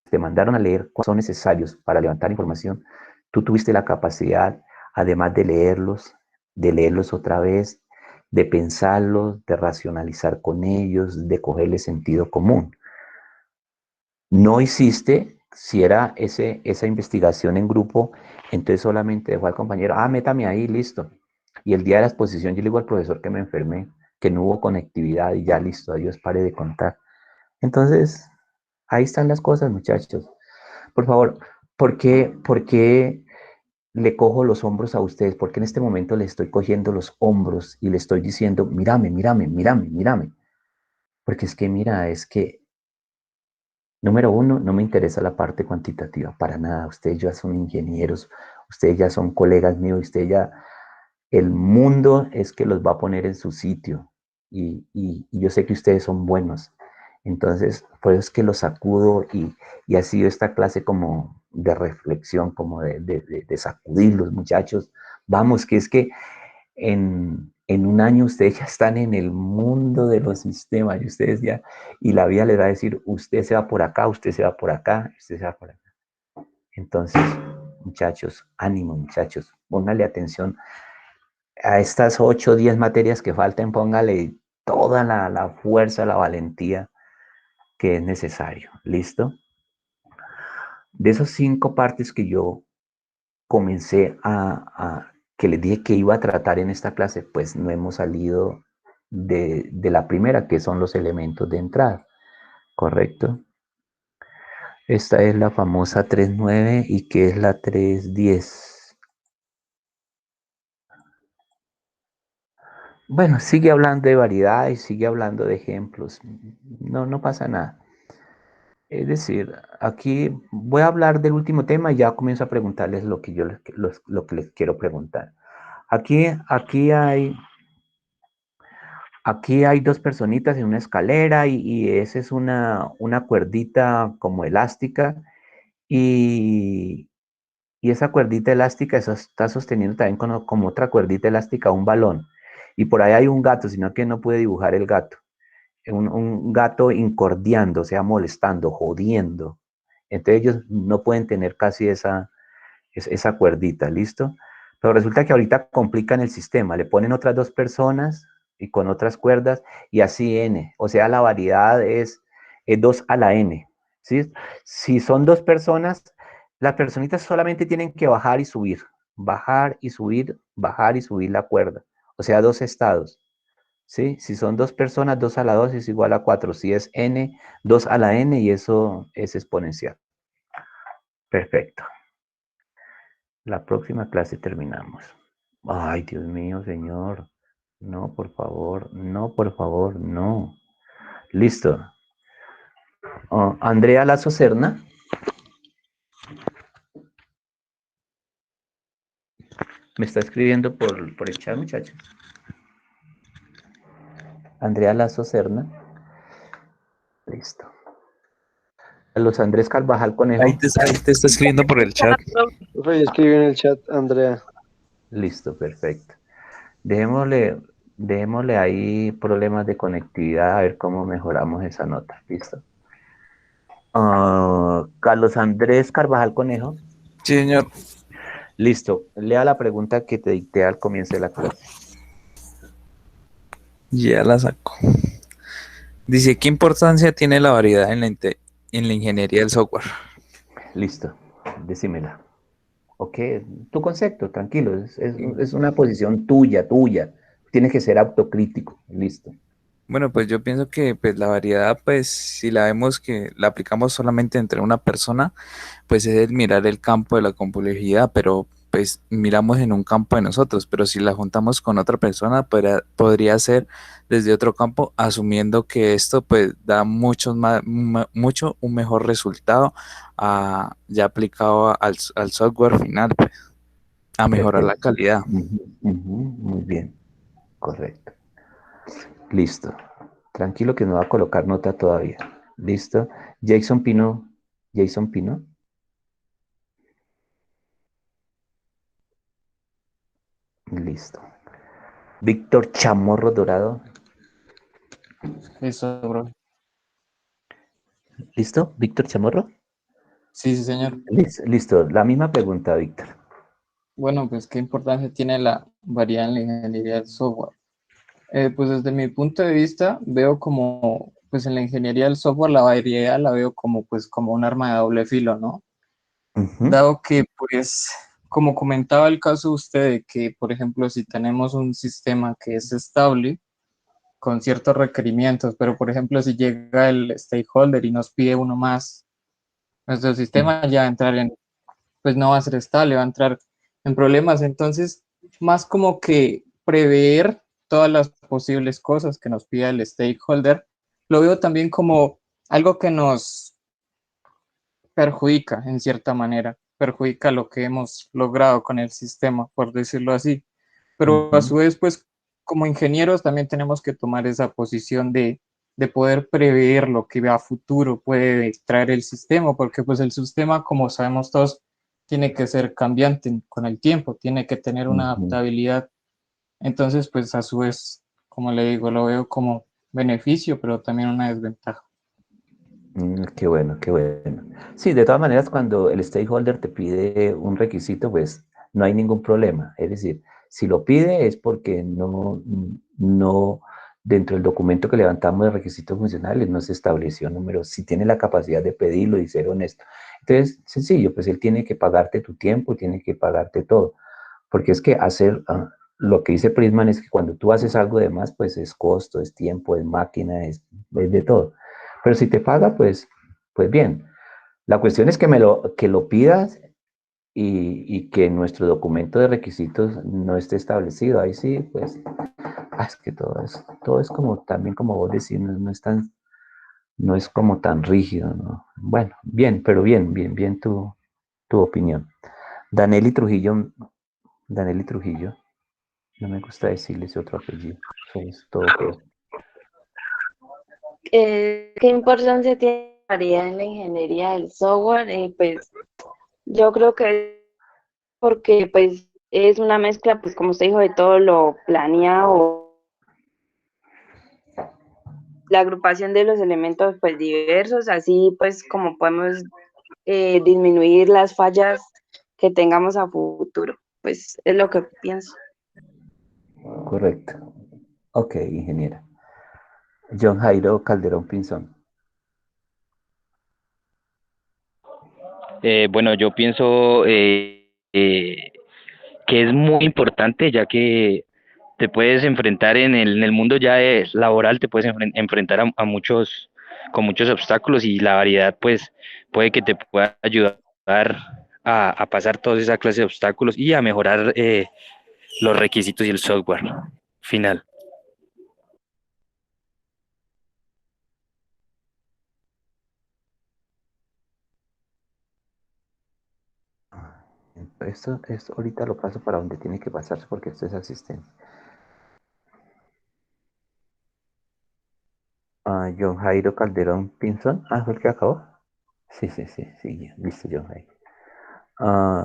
Te mandaron a leer cuáles son necesarios para levantar información. Tú tuviste la capacidad, además de leerlos otra vez, de pensarlos, de racionalizar con ellos, de cogerle sentido común. No hiciste, si era esa investigación en grupo, entonces solamente dejó al compañero, métame ahí, listo. Y el día de la exposición yo le digo al profesor que me enfermé, que no hubo conectividad y ya listo, adiós, pare de contar. Entonces, ahí están las cosas, muchachos. Por favor, por qué le cojo los hombros a ustedes? ¿Por qué en este momento le estoy cogiendo los hombros y le estoy diciendo, mírame, mírame, mírame, mírame? Porque es que, mira, es que número uno, no me interesa la parte cuantitativa, para nada. Ustedes ya son ingenieros, ustedes ya son colegas míos, ustedes ya, el mundo es que los va a poner en su sitio y yo sé que ustedes son buenos. Entonces, por eso es que los sacudo y ha sido esta clase como de reflexión, como de sacudir los muchachos. Vamos, que es que en un año ustedes ya están en el mundo de los sistemas y ustedes ya, y la vida les va a decir, usted se va por acá, usted se va por acá, usted se va por acá. Entonces, muchachos, ánimo, muchachos, póngale atención a estas 8 o 10 materias que faltan, póngale toda la fuerza, la valentía que es necesario. ¿Listo? De esos 5 partes que yo comencé que les dije que iba a tratar en esta clase, pues no hemos salido de la primera, que son los elementos de entrada, ¿correcto? Esta es la famosa 3.9 y que es la 3.10. Bueno, sigue hablando de variedad y sigue hablando de ejemplos. No pasa nada. Es decir, aquí voy a hablar del último tema y ya comienzo a preguntarles lo que lo que les quiero preguntar. Aquí hay 2 personitas en una escalera y esa es una cuerdita como elástica y, y esa cuerdita elástica está sosteniendo también como otra cuerdita elástica un balón. Y por ahí hay un gato, sino que no pude dibujar el gato. Un gato incordiando, o sea, molestando, jodiendo. Entonces ellos no pueden tener casi esa cuerdita, ¿listo? Pero resulta que ahorita complican el sistema, le ponen otras 2 personas y con otras cuerdas y así n, o sea, la variedad es 2 a la n, ¿sí? Si son 2 personas, las personitas solamente tienen que bajar y subir, bajar y subir, bajar y subir la cuerda, o sea, 2 estados, ¿sí? Si son 2 personas, 2 a la 2 es igual a 4, si es n, 2 a la n y eso es exponencial. Perfecto. La próxima clase terminamos. Ay, Dios mío, señor. No, por favor, no, por favor, no. Listo. Andrea Lazo Serna. Me está escribiendo por el chat, muchachos. Andrea Lazo Serna. Listo. Los Andrés Carvajal Ahí Conejo. te está escribiendo por el chat. Profe, yo escribí en el chat, Andrea. Listo, perfecto. Dejémosle ahí problemas de conectividad, a ver cómo mejoramos esa nota. Listo. Carlos Andrés Carvajal Conejo. Sí, señor. Listo. Lea la pregunta que te dicté al comienzo de la clase. Ya la saco. Dice, ¿qué importancia tiene la variedad en la ingeniería del software? Listo. Decímela. Ok, tu concepto, tranquilo. Es una posición tuya. Tienes que ser autocrítico. Listo. Bueno, pues yo pienso que pues la variedad, pues si la vemos que la aplicamos solamente entre una persona, pues es el mirar el campo de la complejidad, pero pues miramos en un campo de nosotros, pero si la juntamos con otra persona, podría ser desde otro campo, asumiendo que esto pues da mucho un mejor resultado ya aplicado al software final, pues, a mejorar la Perfecto. calidad. Muy bien, correcto. Listo. Tranquilo que no va a colocar nota todavía. Listo. Jason Pino. Jason Pino. Listo. Víctor Chamorro Dorado. Listo, bro. ¿Listo? Víctor Chamorro. Sí, sí, señor. Listo. La misma pregunta, Víctor. Bueno, pues, ¿qué importancia tiene la variedad en la ingeniería del software? Pues desde mi punto de vista, veo como, pues en la ingeniería del software, la variedad la veo como, pues, como un arma de doble filo, ¿no? Ujú, Dado que, pues, como comentaba el caso de usted, de que, por ejemplo, si tenemos un sistema que es estable, con ciertos requerimientos, pero, por ejemplo, si llega el stakeholder y nos pide uno más, nuestro sistema ya va a entrar en, pues no va a ser estable, va a entrar en problemas. Entonces, más como que prever todas las posibles cosas que nos pida el stakeholder, lo veo también como algo que nos perjudica en cierta manera, perjudica lo que hemos logrado con el sistema, por decirlo así. Pero a ujú, su vez, pues como ingenieros también tenemos que tomar esa posición de poder prever lo que a futuro puede traer el sistema, porque pues el sistema, como sabemos todos, tiene que ser cambiante con el tiempo, tiene que tener una ujú. adaptabilidad. Entonces, pues a su vez, como le digo, lo veo como beneficio, pero también una desventaja. Qué bueno, qué bueno. Sí, de todas maneras, cuando el stakeholder te pide un requisito, pues no hay ningún problema. Es decir, si lo pide es porque no, dentro del documento que levantamos de requisitos funcionales no se estableció números. Si tiene la capacidad de pedirlo y ser honesto. Entonces, sencillo, pues él tiene que pagarte tu tiempo, tiene que pagarte todo. Porque es que lo que dice Prisman es que cuando tú haces algo de más, pues es costo, es tiempo, es máquina, es de todo. Pero si te paga, pues bien. La cuestión es que lo pidas y que nuestro documento de requisitos no esté establecido. Ahí sí, pues, es que todo es como, también como vos decís, no es como tan rígido, ¿no? Bueno, bien, pero bien tu opinión. Danelli Trujillo, Danelli Trujillo, no me gusta decirle ese otro apellido, es todo feo. ¿Qué importancia tiene la variedad en la ingeniería del software? Pues yo creo que porque pues es una mezcla, pues como usted dijo, de todo lo planeado, la agrupación de los elementos pues diversos, así pues como podemos disminuir las fallas que tengamos a futuro. Pues es lo que pienso. Correcto. Ok, ingeniera. John Jairo Calderón Pinzón. Bueno, yo pienso que es muy importante ya que te puedes enfrentar en el mundo ya laboral, te puedes enfrentar a muchos, con muchos obstáculos y la variedad pues puede que te pueda ayudar a pasar toda esa clase de obstáculos y a mejorar los requisitos y el software final. Esto ahorita lo paso para donde tiene que pasarse porque esto es asistente. John Jairo Calderón Pinzón. ¿Fue el que acabó? Sí, listo, John Jairo.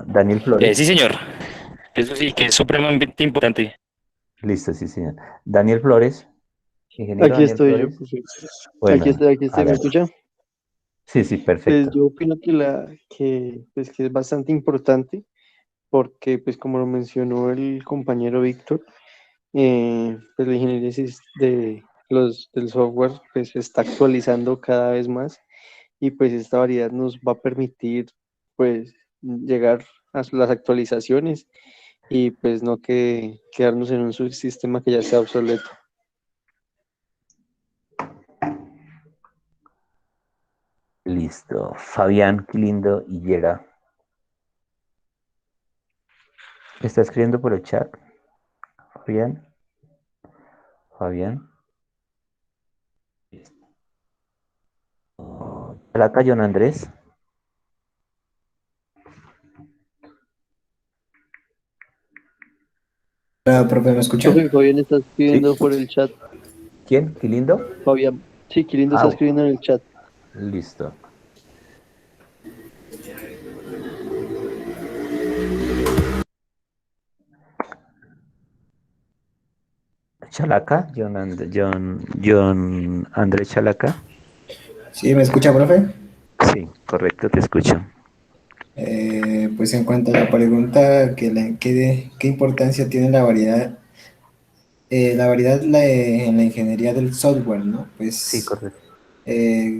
Daniel Sí, Flores. señor, eso sí que es supremamente importante. Listo, sí, señor. Daniel Flores. Ingeniero Aquí Daniel estoy yo, Flores. profe. Bueno, Aquí estoy, ¿me hágale. escucha? Sí, Pues perfecto. yo opino que es bastante importante porque, pues como lo mencionó el compañero Víctor, pues la ingeniería del software pues se está actualizando cada vez más y pues esta variedad nos va a permitir pues llegar a las actualizaciones y pues no quedarnos en un subsistema que ya sea obsoleto. Listo. Fabián, qué lindo, y llega. ¿Está escribiendo por el chat? Fabián. Fabián. Plata, John Andrés. Hola, profe, ¿me escucha? Profe, Fabián está ¿Sí? escribiendo por el chat. ¿Quién? ¿Qué lindo? Fabián, sí, qué lindo está Ah, escribiendo en el chat. listo. Chalaca, John Andrés Chalaca. Sí, ¿me escucha, profe? Sí, correcto, te escucho. Pues en cuanto a la pregunta, ¿qué importancia tiene la variedad? En la ingeniería del software, ¿no? Sí, Pues correcto.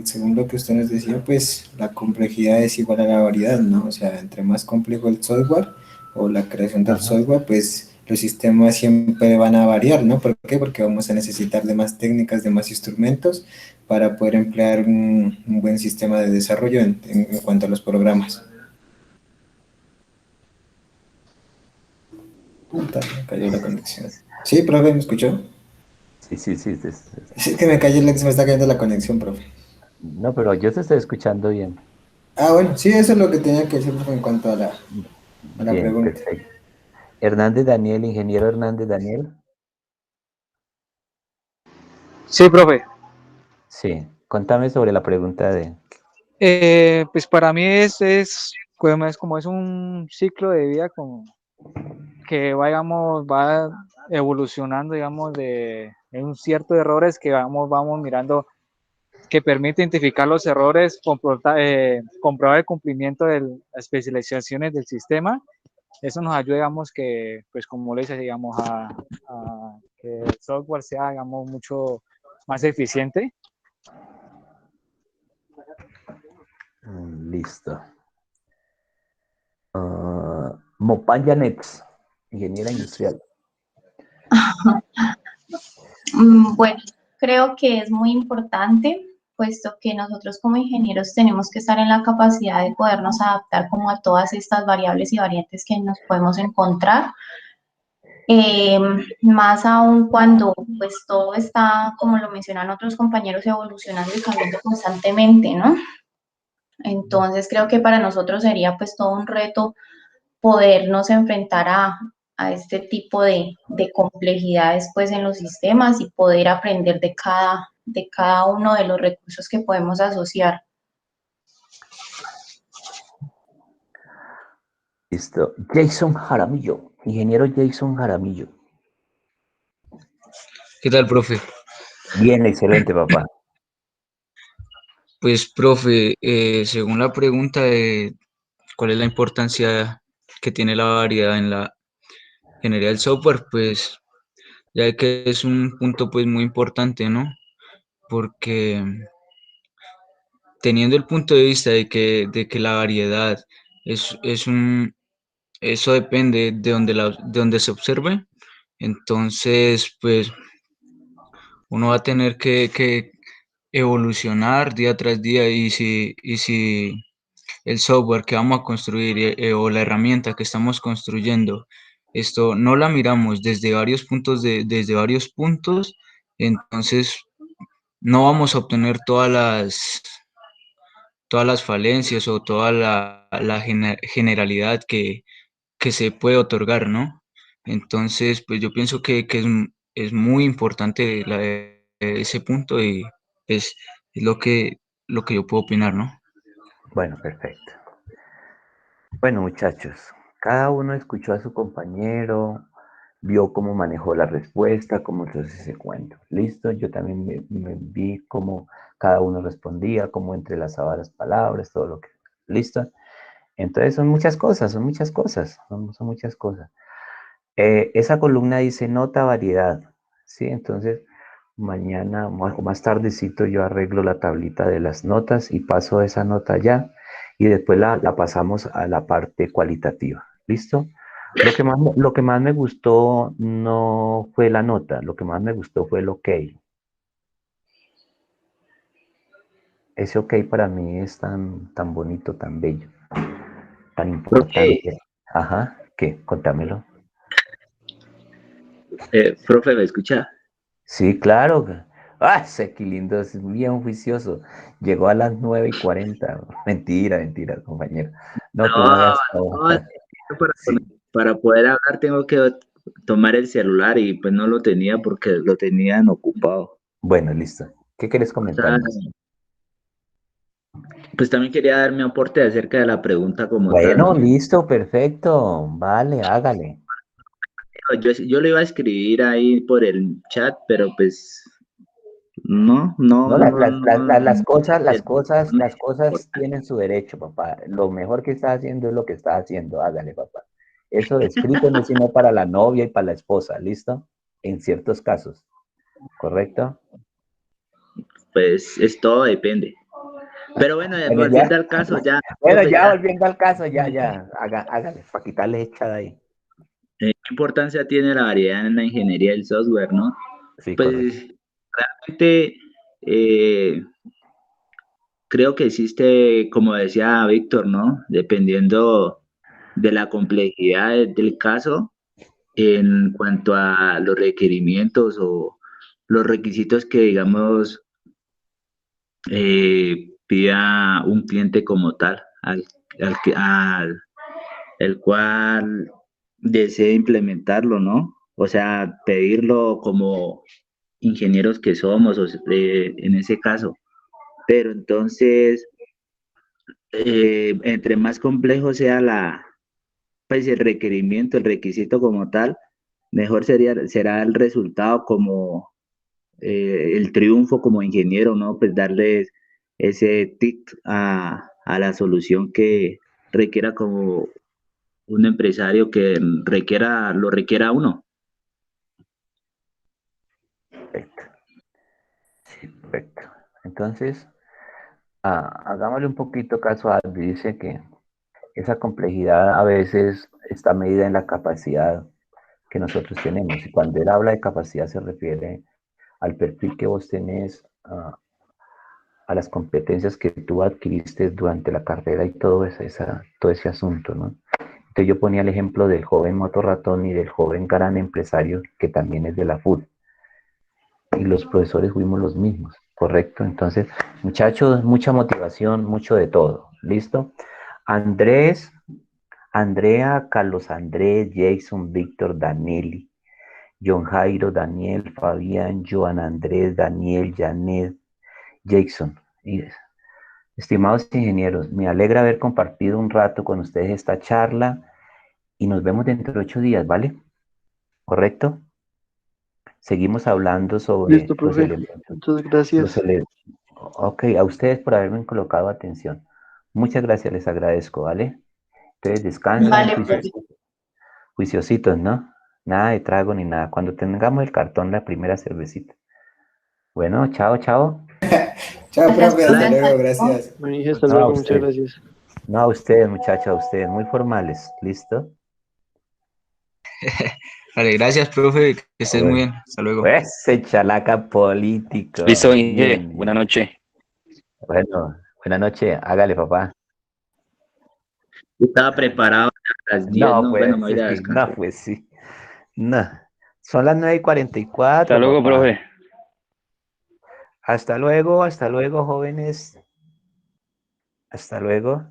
según lo que usted nos decía, pues la complejidad es igual a la variedad, ¿no? O sea, entre más complejo el software o la creación del Ajá. software, pues los sistemas siempre van a variar, ¿no? ¿Por qué? Porque vamos a necesitar de más técnicas, de más instrumentos para poder emplear un buen sistema de desarrollo en cuanto a los programas. Puta, me cayó la conexión. Sí, profe, ¿me escuchó? Sí, sí, sí. Sí, que se me está cayendo la conexión, profe. No, pero yo te estoy escuchando bien. Ah, bueno, sí, eso es lo que tenía que decir profe, en cuanto a la Bien, pregunta. perfecto. Hernández Daniel, ingeniero Hernández Daniel. Sí, profe. Sí, contame sobre la pregunta de... Pues para mí como es un ciclo de vida como que va evolucionando, digamos, de un cierto errores que vamos mirando, que permite identificar los errores, comprobar el cumplimiento de las especializaciones del sistema. Eso nos ayuda, digamos, que, pues como le dice, digamos, a que el software sea, digamos, mucho más eficiente. Listo. Mopanya Next, ingeniera industrial. Bueno, creo que es muy importante, puesto que nosotros como ingenieros tenemos que estar en la capacidad de podernos adaptar como a todas estas variables y variantes que nos podemos encontrar. Eh, Más aún cuando pues todo está, como lo mencionan otros compañeros, evolucionando y cambiando constantemente, ¿no? Entonces creo que para nosotros sería pues todo un reto podernos enfrentar a este tipo de complejidades pues en los sistemas y poder aprender de cada uno de los recursos que podemos asociar. Listo. Jason Jaramillo, ingeniero Jason Jaramillo. ¿Qué tal, profe? Bien, excelente, papá. Pues, profe, según la pregunta de cuál es la importancia que tiene la variedad en la ingeniería del software, pues ya que es un punto pues muy importante, ¿no? Porque teniendo el punto de vista de que la variedad es eso depende de de donde se observe, entonces pues uno va a tener que evolucionar día tras día y si el software que vamos a construir o la herramienta que estamos construyendo, esto no la miramos desde varios puntos, desde varios puntos, entonces no vamos a obtener todas las falencias o toda la generalidad que se puede otorgar, ¿no? Entonces, pues yo pienso que es muy importante ese punto y es lo que yo puedo opinar, ¿no? Bueno, perfecto. Bueno, muchachos, cada uno escuchó a su compañero, vio cómo manejó la respuesta, cómo entonces ese cuento. Listo, yo también me vi cómo cada uno respondía, cómo entrelazaba las palabras, todo lo que... Listo. Entonces son muchas cosas, son muchas cosas. Esa columna dice nota variedad, ¿sí? Entonces mañana o más tardecito yo arreglo la tablita de las notas y paso esa nota allá y después la pasamos a la parte cualitativa, ¿listo? Lo que más me gustó no fue la nota, lo que más me gustó fue el ok. ese ok para mí es tan bonito, tan bello, tan Profe, importante. Ajá, ¿qué? Contámelo. profe, ¿me escucha? Sí, claro. Ah, ese Quilindo es bien juicioso. Llegó a las 9:40. Mentira, mentira, compañero. No, tú no No, hagas. no, es que Sí. para poder hablar tengo que tomar el celular y pues no lo tenía porque lo tenían ocupado. Bueno, listo. ¿Qué quieres O sea, comentarnos? pues también quería dar mi aporte acerca de la pregunta como tal, Bueno, ¿no? listo, perfecto. Vale, hágale. Yo lo iba a escribir ahí por el chat, pero pues No, no las cosas importa. tienen su derecho, papá. Lo mejor que está haciendo es lo que está haciendo. Hágale, papá. Eso de escrito no es sino para la novia y para la esposa, ¿listo? En ciertos casos, ¿correcto? Pues es todo depende. Pero bueno, Bueno, volviendo ya, al caso, ya, bueno, profe, ya ya, volviendo al caso, ya, hágale, para quitarle echada ahí. ¿qué importancia tiene la variedad en la ingeniería del software, no? Sí, correcto. Pues realmente eh, creo que existe, como decía Víctor, ¿no? Dependiendo de la complejidad del caso en cuanto a los requerimientos o los requisitos que, digamos, pida un cliente como tal, el cual desee implementarlo, ¿no? O sea, pedirlo como ingenieros que somos, en ese caso. Pero entonces, entre más complejo sea pues el requerimiento, el requisito como tal, mejor será el resultado como el triunfo como ingeniero, ¿no? Pues darles ese tic a la solución que requiera como un empresario que lo requiera uno. Perfecto. Sí, perfecto. Entonces, hagámosle un poquito caso a Albi. Dice que esa complejidad a veces está medida en la capacidad que nosotros tenemos. Y cuando él habla de capacidad se refiere al perfil que vos tenés, a las competencias que tú adquiriste durante la carrera y todo ese asunto, ¿no? Entonces yo ponía el ejemplo del joven motorratón y del joven gran empresario que también es de la FUT. Y los profesores fuimos los mismos, ¿correcto? Entonces, muchachos, mucha motivación, mucho de todo. ¿Listo? Andrés, Andrea, Carlos Andrés, Jason, Víctor, Danelli, John Jairo, Daniel, Fabián, Joan Andrés, Daniel, Janet, Jason. Estimados ingenieros, me alegra haber compartido un rato con ustedes esta charla y nos vemos dentro de 8 días, ¿vale? ¿Correcto? Seguimos hablando sobre Listo, los profe. elementos. Muchas gracias. Ok, a ustedes por haberme colocado atención. Muchas gracias, les agradezco, ¿vale? Ustedes descansen, Vale, profe. juiciositos, ¿no? Nada de trago ni nada. Cuando tengamos el cartón, la primera cervecita. Bueno, chao, chao. Chao, Gracias, profe, hasta profe. Hasta luego, luego. gracias. Bueno, dije hasta No, a luego, muchas usted. gracias. No, a ustedes, muchachos, a ustedes. Muy formales. ¿Listo? Vale, gracias, profe, que estés muy Bueno, bien. Hasta luego. ese chalaca político. Listo, Inge, Bien, buenas bien. noches. Bueno, buenas noches. Hágale, papá. Yo estaba preparado a las 10, No, ¿no? Bueno, me pues voy a sí, no, descansar. pues sí. No. Son las Hasta 9:44, luego, papá. profe. Hasta luego, jóvenes. Hasta luego.